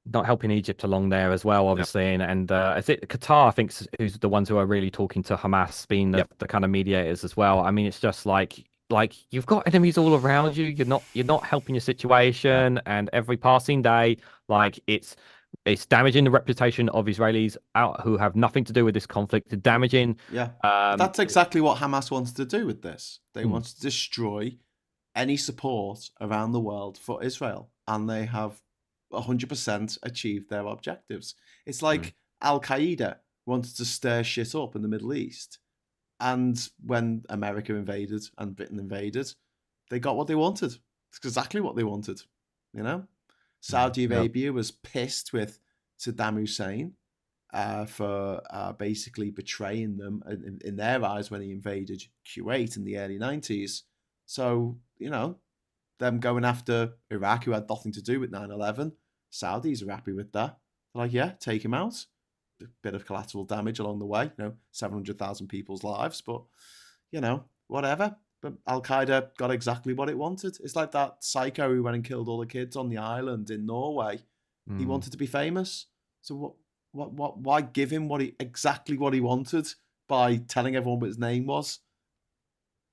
Not helping Egypt along there as well, obviously, and is it Qatar? I think who's the ones who are really talking to Hamas, being the kind of mediators as well. I mean, it's just like you've got enemies all around you. You're not helping your situation, and every passing day, like it's damaging the reputation of Israelis out who have nothing to do with this conflict. Damaging. Yeah, that's exactly what Hamas wants to do with this. They want to destroy any support around the world for Israel, and they have 100% achieved their objectives. It's like Al Qaeda wanted to stir shit up in the Middle East, and when America invaded and Britain invaded, they got what they wanted. It's exactly what they wanted. Saudi Arabia was pissed with Saddam Hussein for basically betraying them in their eyes when he invaded Kuwait in the early 90s. So, them going after Iraq, who had nothing to do with 9/11, Saudis are happy with that. They're like, yeah, take him out. A bit of collateral damage along the way, 700,000 people's lives, but, whatever. But Al Qaeda got exactly what it wanted. It's like that psycho who went and killed all the kids on the island in Norway. He wanted to be famous. So why give him exactly what he wanted by telling everyone what his name was?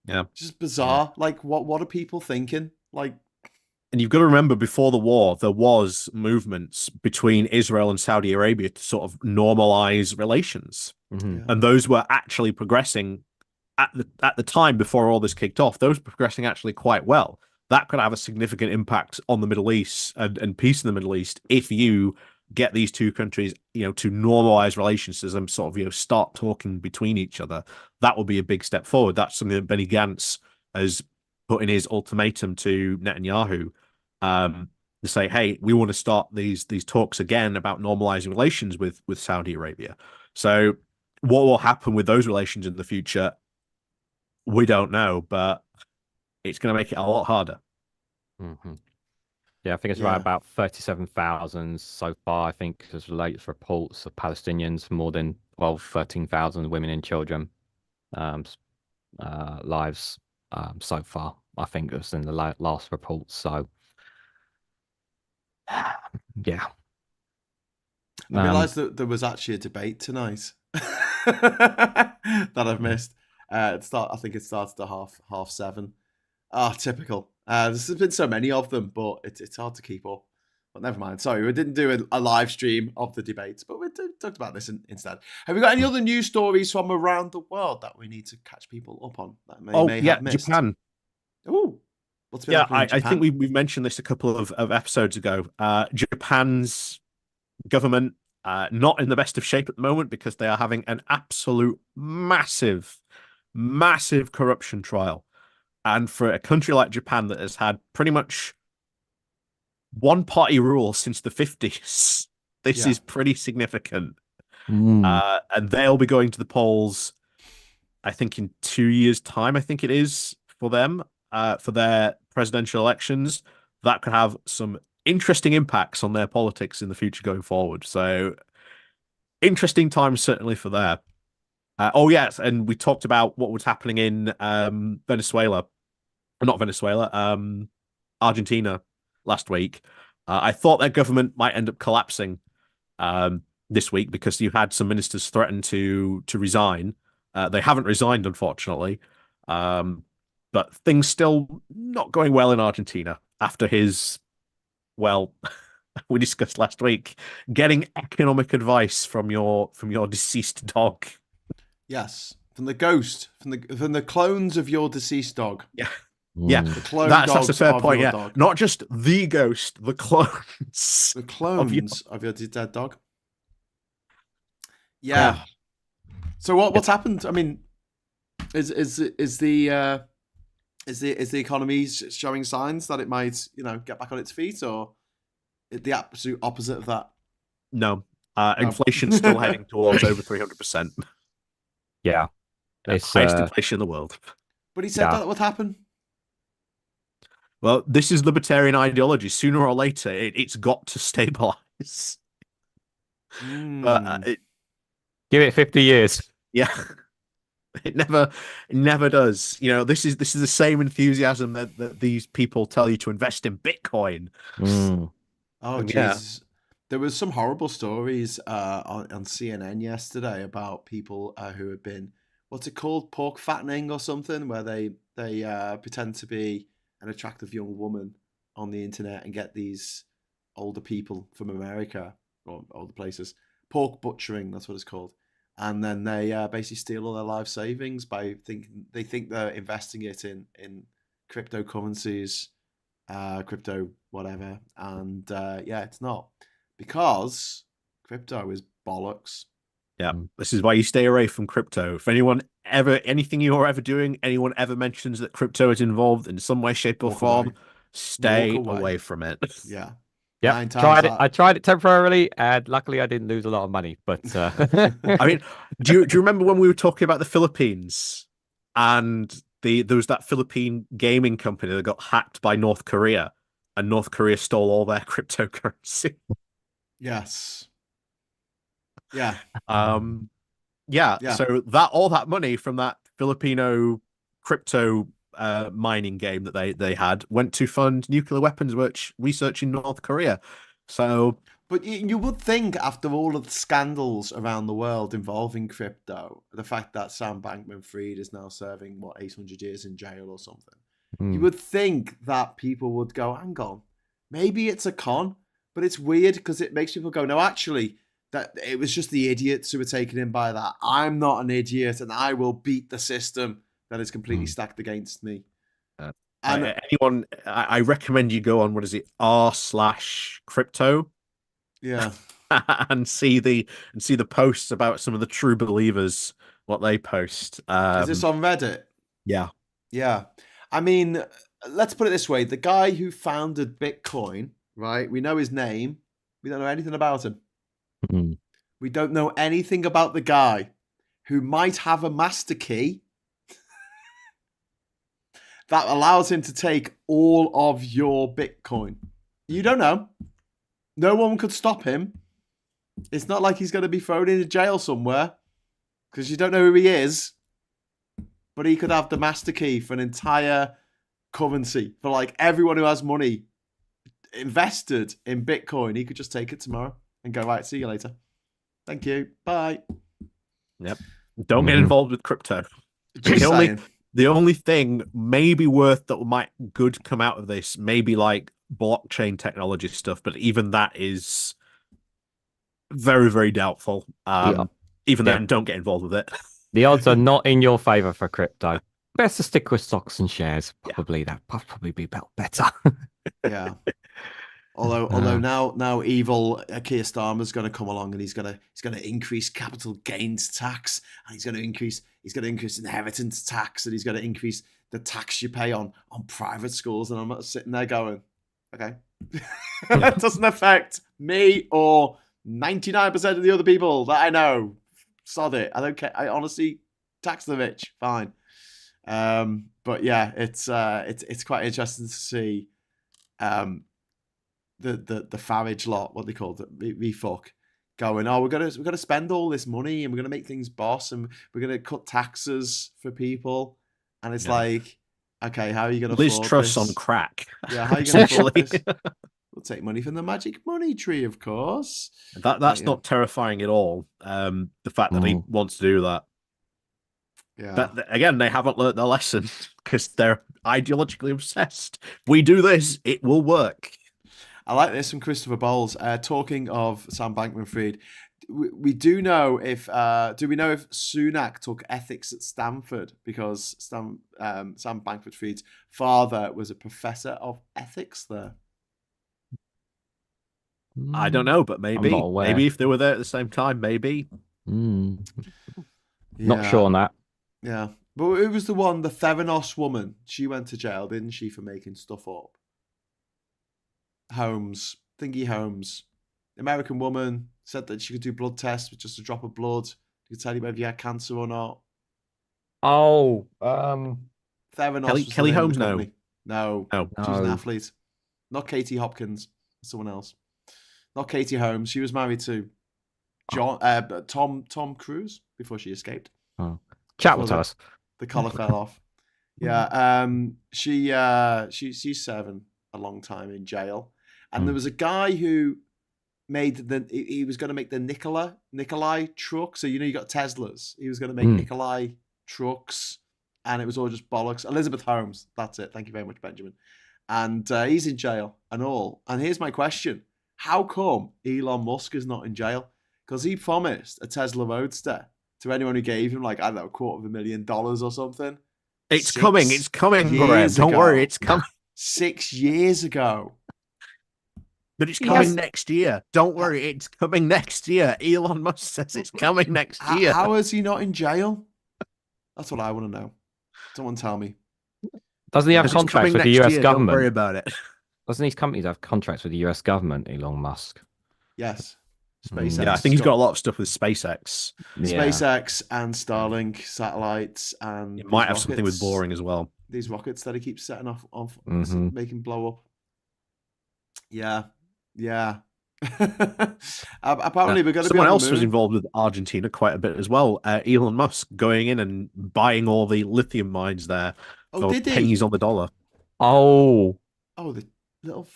Yeah. Just bizarre. Yeah. Like, what are people thinking? Like, and you've got to remember, before the war, there was movements between Israel and Saudi Arabia to sort of normalize relations. And those were actually progressing at the time before all this kicked off. Those were progressing actually quite well. That could have a significant impact on the Middle East and peace in the Middle East if you get these two countries, to normalize relations as them sort of, start talking between each other. That will be a big step forward. That's something that Benny Gantz has put in his ultimatum to Netanyahu, to say, hey, we want to start these talks again about normalizing relations with Saudi Arabia. So what will happen with those relations in the future, we don't know, but it's going to make it a lot harder. Yeah, I think it's right about 37,000 so far. I think there's latest reports of Palestinians, more than 13,000 women and children lives so far. I think it was in the last report. So, yeah. I realised that there was actually a debate tonight that I've missed. I think it started at 7:30. Typical. There's been so many of them, but it's hard to keep up. But never mind. Sorry, we didn't do a live stream of the debates, but we talked about this instead. Have we got any other news stories from around the world that we need to catch people up on that may have missed? Japan. Oh, what's been happening in Japan? I think we've mentioned this a couple of episodes ago. Japan's government not in the best of shape at the moment, because they are having an absolute massive corruption trial. And for a country like Japan that has had pretty much one-party rule since the 50s, this is pretty significant. And they'll be going to the polls, I think, in 2 years' time, I think it is, for them, for their presidential elections. That could have some interesting impacts on their politics in the future going forward. So, interesting times certainly for there. Oh yes, and we talked about what was happening in Venezuela, not Venezuela, Argentina last week. I thought their government might end up collapsing this week because you had some ministers threaten to resign. They haven't resigned, unfortunately, but things still not going well in Argentina after his, well, we discussed last week, getting economic advice from your deceased dog. Yes, from the ghost, from the clones of your deceased dog. Yeah. Mm. Yeah, The clone that's a dogs fair of point. your Yeah, dog. not just the ghost, the clones. The clones of your dead dog. Yeah. Yeah. So what's happened? I mean, is the economy showing signs that it might, get back on its feet, or the absolute opposite of that? No, inflation's still heading towards over 300%. Yeah, it's Highest inflation in the world. But he said that would happen. Well, this is libertarian ideology. Sooner or later, it's got to stabilize. Mm. Give it 50 years. Yeah, it never does. This is the same enthusiasm that these people tell you to invest in Bitcoin. Oh, Jesus. Yeah. There was some horrible stories on CNN yesterday about people who had been, what's it called, pork fattening or something, where they pretend to be an attractive young woman on the internet and get these older people from America or older places, pork butchering, that's what it's called. And then they basically steal all their life savings by they think they're investing it in cryptocurrencies, crypto whatever, and it's not, because crypto is bollocks. Yeah, this is why you stay away from crypto. If anything you're ever doing, anyone ever mentions that crypto is involved in some way, shape, or form, stay away from it. Yeah. Yeah, I tried it temporarily, and luckily I didn't lose a lot of money. But I mean, do you remember when we were talking about the Philippines, and there was that Philippine gaming company that got hacked by North Korea, and North Korea stole all their cryptocurrency? Yes. Yeah. Yeah. So all that money from that Filipino crypto mining game that they had went to fund nuclear weapons research in North Korea. So, but you would think, after all of the scandals around the world involving crypto, the fact that Sam Bankman-Fried is now serving 800 years in jail or something, you would think that people would go, hang on, maybe it's a con. But it's weird because it makes people go, no, actually, that it was just the idiots who were taken in by that. I'm not an idiot, and I will beat the system that is completely stacked against me. And anyone, I recommend you go on, what is it, r/crypto, yeah, and see the posts about some of the true believers, what they post. Is this on Reddit? Yeah. I mean, let's put it this way: the guy who founded Bitcoin, right? We know his name. We don't know anything about him. We don't know anything about the guy who might have a master key that allows him to take all of your Bitcoin. You don't know. No one could stop him. It's not like he's going to be thrown into jail somewhere because you don't know who he is. But he could have the master key for an entire currency, for like everyone who has money invested in Bitcoin. He could just take it tomorrow and go, right, see you later. Thank you. Bye. Yep. Don't get involved with crypto. The only thing maybe worth that might good come out of this, maybe like blockchain technology stuff, but even that is very, very doubtful. Even then, don't get involved with it. The odds are not in your favor for crypto. Best to stick with stocks and shares. Probably that would probably be better. Yeah. Although now evil Keir Starmer's going to come along, and he's going to increase capital gains tax, and he's going to increase inheritance tax, and he's going to increase the tax you pay on private schools. And I'm not sitting there going, okay, that doesn't affect me or 99% of the other people that I know. Sod it. I don't care. I honestly, tax the rich, fine. But yeah, it's quite interesting to see the Farage lot, what they called it, refuck, going, oh, we're gonna spend all this money and we're gonna make things boss and we're gonna cut taxes for people, and it's like, okay, how are you gonna Liz afford Truss this? on crack. Yeah, how are you gonna afford Essentially. this? We'll take money from the magic money tree, of course. That's Yeah. not terrifying at all. The fact that he wants to do that. Yeah. But again, they haven't learned their lesson because they're ideologically obsessed. We do this, it will work. I like this from Christopher Bowles. Talking of Sam Bankman-Fried, we do we know if Sunak took ethics at Stanford because Sam Bankman-Fried's father was a professor of ethics there. I don't know, but maybe if they were there at the same time, maybe. Not sure on that. Yeah, but it was the Theranos woman. She went to jail, didn't she, for making stuff up? Holmes, American woman, said that she could do blood tests with just a drop of blood. She could tell you whether you had cancer or not. Oh, Theranos. Kelly Holmes, no. No, she's an athlete. Not Katie Hopkins, someone else. Not Katie Holmes. She was married to Tom Cruise before she escaped. Oh. Chat with us. The collar fell off. Yeah, she's serving a long time in jail, and there was a guy who he was going to make the Nikolai truck. So you got Teslas. He was going to make Nikolai trucks, and it was all just bollocks. Elizabeth Holmes. That's it. Thank you very much, Benjamin. And he's in jail and all. And here's my question: how come Elon Musk is not in jail? Because he promised a Tesla Roadster to anyone who gave him, like, I don't know, $250,000 or something. It's coming, Graham. Don't worry, it's coming. 6 years ago. But it's coming next year. Don't worry, it's coming next year. Elon Musk says it's coming next year. How is he not in jail? That's what I want to know. Someone tell me. Doesn't he have contracts with the US government? Don't worry about it. Doesn't these companies have contracts with the US government, Elon Musk? Yes. SpaceX. Yeah, I think he's got a lot of stuff with SpaceX. SpaceX and Starlink satellites, and it might have something with boring as well. These rockets that he keeps setting off making blow up. Yeah. Apparently, we're going to. Someone else was involved with Argentina quite a bit as well. Elon Musk going in and buying all the lithium mines there for pennies on the dollar. Oh, the little.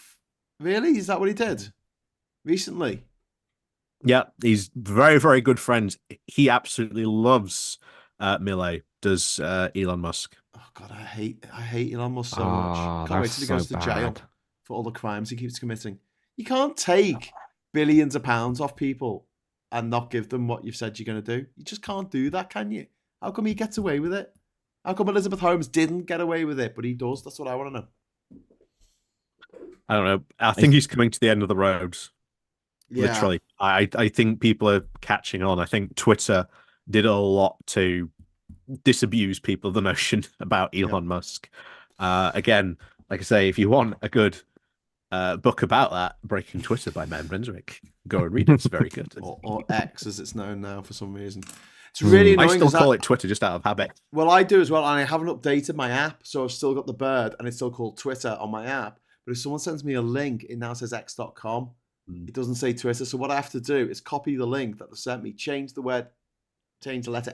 Really? Is that what he did recently? Yeah, he's very, very good friends. He absolutely loves Millet, does Elon Musk. Oh God, I hate Elon Musk so much. Can't wait till he goes to jail for all the crimes he keeps committing. You can't take billions of pounds off people and not give them what you've said you're going to do. You just can't do that, can you? How come he gets away with it? How come Elizabeth Holmes didn't get away with it, but he does? That's what I want to know. I don't know. I think he's coming to the end of the road. Yeah. Literally. I think people are catching on. I think Twitter did a lot to disabuse people of the notion about Elon Musk. Again, like I say, if you want a good book about that, Breaking Twitter by Man Brunswick, go and read it. It's very good. or X, as it's known now for some reason. It's really annoying. I still call it Twitter just out of habit. Well, I do as well, and I haven't updated my app, so I've still got the bird, and it's still called Twitter on my app. But if someone sends me a link, it now says x.com. It doesn't say Twitter. So what I have to do is copy the link that they sent me, change the letter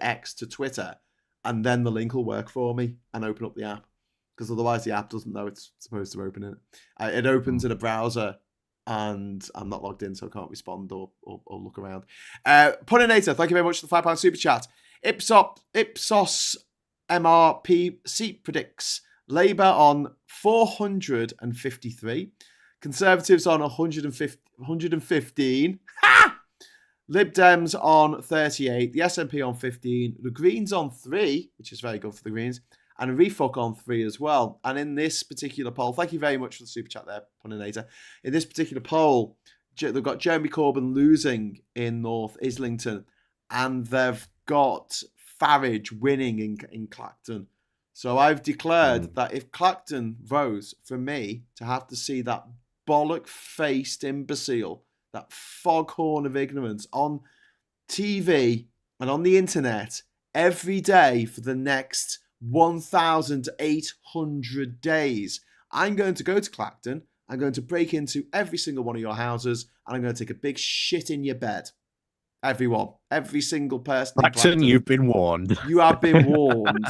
X to Twitter, and then the link will work for me and open up the app. Because otherwise the app doesn't know it's supposed to open it. It opens in a browser, and I'm not logged in, so I can't respond or look around. Puninator, thank you very much for the £5 super chat. Ipsos MRP seat predicts Labour on 453. Conservatives on 115. Ha! Lib Dems on 38. The SNP on 15. The Greens on 3, which is very good for the Greens. And Refuck on 3 as well. And in this particular poll, thank you very much for the super chat there, Puninator. In this particular poll, they've got Jeremy Corbyn losing in North Islington. And they've got Farage winning in Clacton. So I've declared that if Clacton votes for me to have to see that bollock-faced imbecile, that foghorn of ignorance on TV and on the internet every day for the next 1,800 days, I'm going to go to Clacton, I'm going to break into every single one of your houses, and I'm going to take a big shit in your bed. everyone, every single person. in Blackton, Blackton, you've been warned. you have been warned.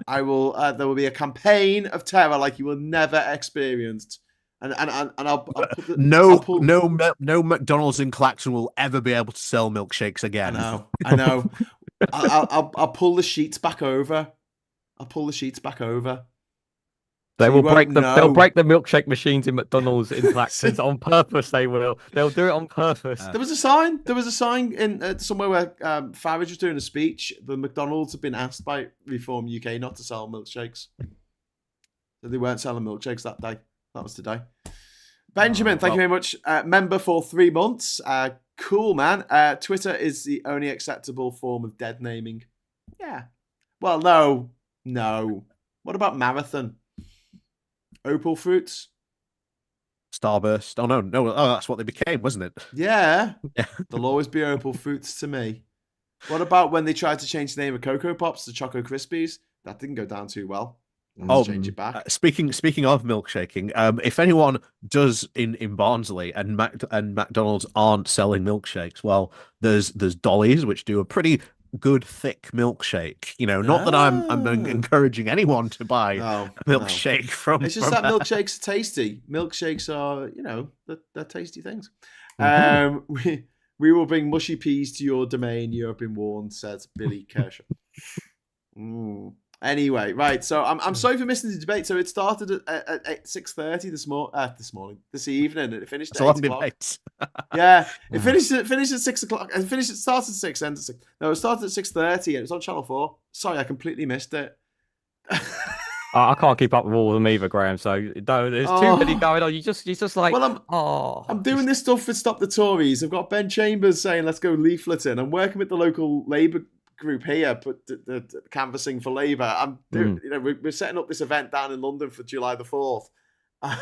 I will. There will be a campaign of terror like you will never experienced. And I'll put the, no McDonald's in Clacton will ever be able to sell milkshakes again. I know. I'll pull the sheets back over. They So will you won't they'll know. break the milkshake machines in McDonald's in Clacton on purpose. They will. They'll do it on purpose. There was a sign. There was a sign in somewhere where Farage was doing a speech. The McDonald's had been asked by Reform UK not to sell milkshakes. So they weren't selling milkshakes that day. That was today. Benjamin, thank you very much. Member for 3 months. Cool, man. Twitter is the only acceptable form of dead naming. Yeah. Well, no. What about Marathon? Opal fruits? Starburst. Oh no. Oh, that's what they became, wasn't it? Yeah. There'll always be Opal fruits to me. What about when they tried to change the name of Cocoa Pops to Choco Krispies? That didn't go down too well. Change it back. Speaking of milkshaking, if anyone does in Barnsley and McDonald's aren't selling milkshakes, well, there's Dolly's, which do a pretty good thick milkshake. Not that I'm encouraging anyone to buy a milkshake from. It's just that milkshakes are tasty. Milkshakes are, they're tasty things. Mm-hmm. We will bring mushy peas to your domain. You have been warned, says Billy Kershaw. Anyway, right. So I'm sorry for missing the debate. So it started at 6:30 this evening, and it finished at 8 o'clock. Yeah, it finished at 6 o'clock. It started at 6, ended at 6. No, it started at 6:30, and it was on Channel 4. Sorry, I completely missed it. I can't keep up with all of them either, Graham. So there's too many going on. You just like. Well, I'm doing this stuff for Stop the Tories. I've got Ben Chambers saying let's go leafleting. I'm working with the local Labour group here, but the canvassing for Labour. I'm doing, we're setting up this event down in London for July the 4th.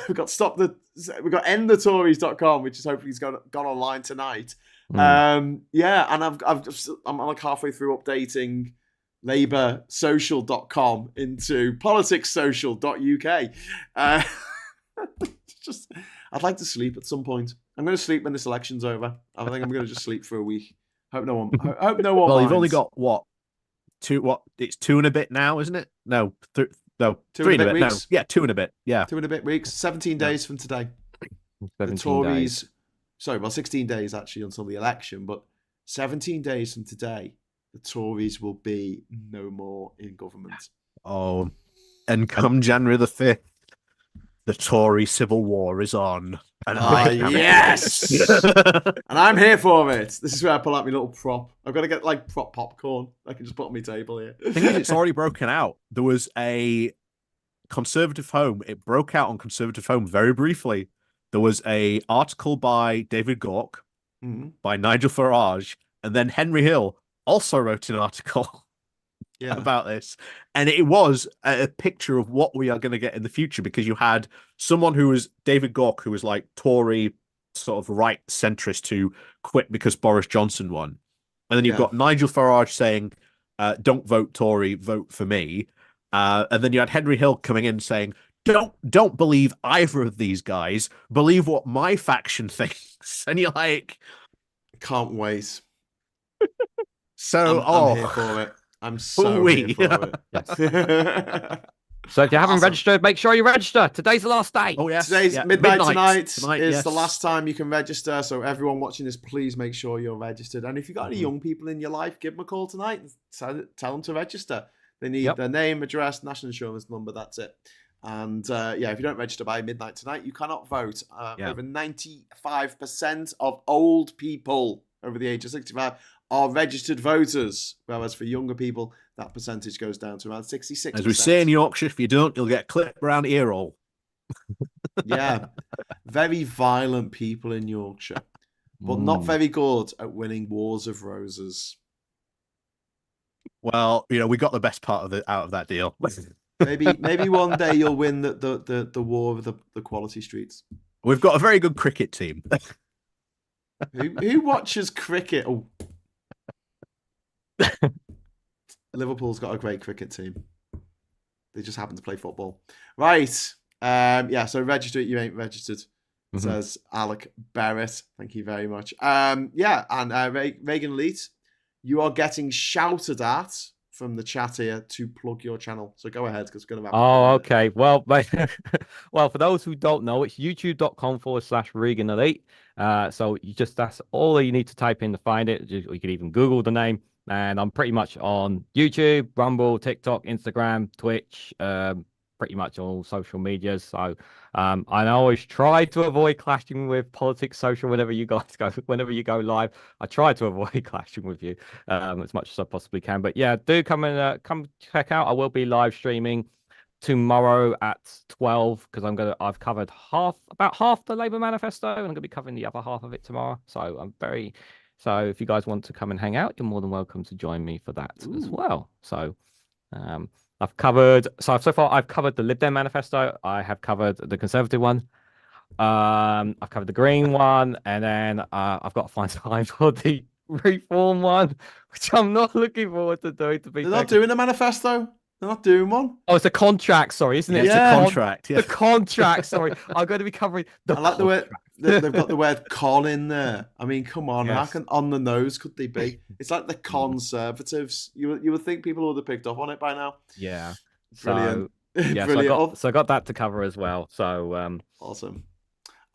We've got endthetories.com, which is hopefully gone online tonight. And I'm like halfway through updating laboursocial.com into politicssocial.uk. I'd like to sleep at some point. I'm going to sleep when this election's over. I think I'm going to just sleep for a week. Hope no one. Well, minds. you've only got it's 2 and a bit now, isn't it? No, 3 and a bit. No, yeah, 2 and a bit. Yeah, 2 and a bit weeks. 17 days from today. 17 the Tories. days. Sorry, well, 16 days actually until the election, but 17 days from today, the Tories will be no more in government. Oh, and come January the 5th, the Tory civil war is on. And yes! And I'm here for it. This is where I pull out my little prop. I've got to get like prop popcorn. I can just put on my table here. The thing is, it's already broken out. There was a Conservative Home. It broke out on Conservative Home very briefly. There was a article by David Gauke, by Nigel Farage, and then Henry Hill also wrote an article about this. And it was a picture of what we are going to get in the future, because you had someone who was David Gauke, who was like Tory sort of right centrist, who quit because Boris Johnson won. And then you've got Nigel Farage saying, don't vote Tory, vote for me. And then you had Henry Hill coming in saying, don't believe either of these guys. Believe what my faction thinks. And you're like, can't wait. So I'm here for it. I'm so here for it. So if you haven't registered, make sure you register. Today's the last day. Oh yes, today's midnight tonight is the last time you can register. So everyone watching this, please make sure you're registered. And if you've got any young people in your life, give them a call tonight and tell them to register. They need their name, address, national insurance number. That's it. And if you don't register by midnight tonight, you cannot vote. Over 95% of old people over the age of 65 are registered voters, whereas for younger people, that percentage goes down to around 66%. As we say in Yorkshire, if you don't, you'll get a clip around the ear hole. Yeah. Very violent people in Yorkshire, but not very good at winning wars of roses. Well, we got the best part out of that deal. Maybe one day you'll win the war of the quality streets. We've got a very good cricket team. Who watches cricket? Oh. Liverpool's got a great cricket team. They just happen to play football. Right. So register it. You ain't registered. says Alec Barrett. Thank you very much. Yeah, and Reagan Elite, you are getting shouted at from the chat here to plug your channel. So go ahead, because we're going to have. Oh, okay. Well, well, for those who don't know, it's youtube.com/Regan Elite. So that's all you need to type in to find it. You can even Google the name. And I'm pretty much on YouTube, Rumble, TikTok, Instagram, Twitch, pretty much all social medias. So I always try to avoid clashing with Politics Social whenever you go live. I try to avoid clashing with you as much as I possibly can. But yeah, do come check out. I will be live streaming tomorrow at 12 because I've covered about half the Labour manifesto, and I'm gonna be covering the other half of it tomorrow. So if you guys want to come and hang out, you're more than welcome to join me for that as well. So I've covered the Lib Dem manifesto. I have covered the Conservative one. I've covered the Green one, and then I've got to find time for the Reform one, which I'm not looking forward to doing. They're not doing a manifesto. They're not doing one. Oh, it's a contract. Sorry, isn't it? Yeah, it's a contract. Yeah. The contract. Sorry, I'm going to be covering the. I like the word. They've got the word "con" in there. I mean, come on, how on the nose could they be? It's like the Conservatives. You would think people would have picked up on it by now. Yeah, brilliant. Yeah, brilliant. So I got that to cover as well. So awesome.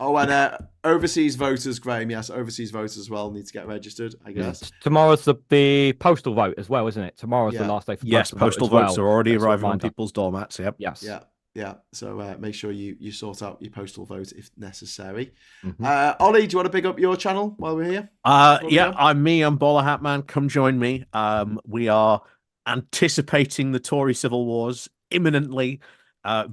Oh, and overseas voters, Graham. Yes, overseas voters as well need to get registered, I guess. Tomorrow's the postal vote as well, isn't it? Tomorrow's the last day for postal votes are already arriving on people's doormats. Yep. Yes. Yeah. So make sure you sort out your postal vote if necessary. Ollie, do you want to pick up your channel while we're here? I'm me. I'm Bowler Hat Man. Come join me. We are anticipating the Tory civil wars imminently.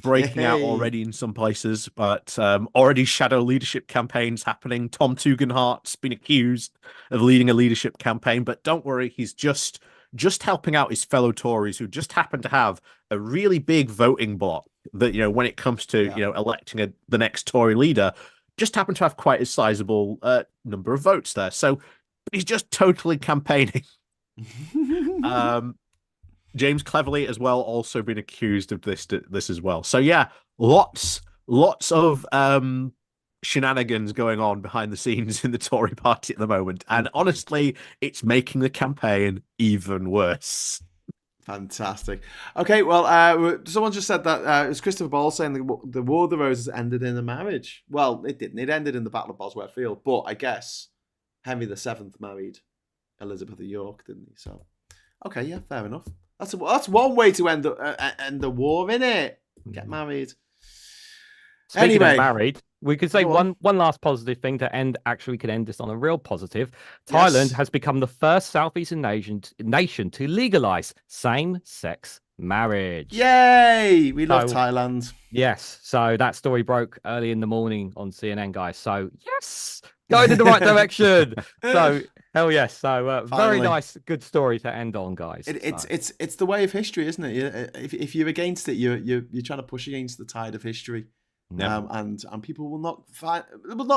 Breaking out already in some places, but already shadow leadership campaigns happening. Tom Tugendhat's been accused of leading a leadership campaign, but don't worry, he's just helping out his fellow Tories who just happen to have a really big voting bloc that, when it comes to, electing the next Tory leader, just happen to have quite a sizable number of votes there. So he's just totally campaigning. James Cleverly as well, also been accused of this as well. So yeah, lots of shenanigans going on behind the scenes in the Tory party at the moment, and honestly, it's making the campaign even worse. Fantastic. Okay, well, someone just said that it was Christopher Ball saying the War of the Roses ended in a marriage. Well, it didn't. It ended in the Battle of Bosworth Field, but I guess Henry VII married Elizabeth of York, didn't he? So, okay, yeah, fair enough. That's one way to end the war, innit? Get married. Speaking of married, we could say one last positive thing to end. Actually, we could end this on a real positive. Thailand has become the first Southeastern nation to legalize same-sex marriage. Yay! We love Thailand. Yes. So that story broke early in the morning on CNN, guys. So yes, going in the right direction. So hell yes. So very nice, good story to end on, guys. It's the way of history, isn't it? If you're against it, you're trying to push against the tide of history. And people will not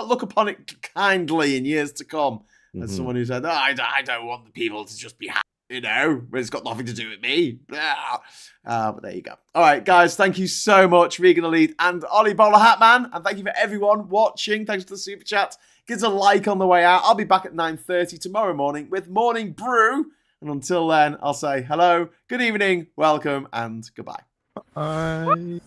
look upon it kindly in years to come as someone who said, I don't want the people to just be happy, but it's got nothing to do with me. But there you go. All right, guys, thank you so much, Regan Elite and Ollie Bowler Hatman, and thank you for everyone watching. Thanks for the super chat. Give us a like on the way out. I'll be back at 9:30 tomorrow morning with Morning Brew, and until then, I'll say hello, good evening, welcome, and goodbye. Bye.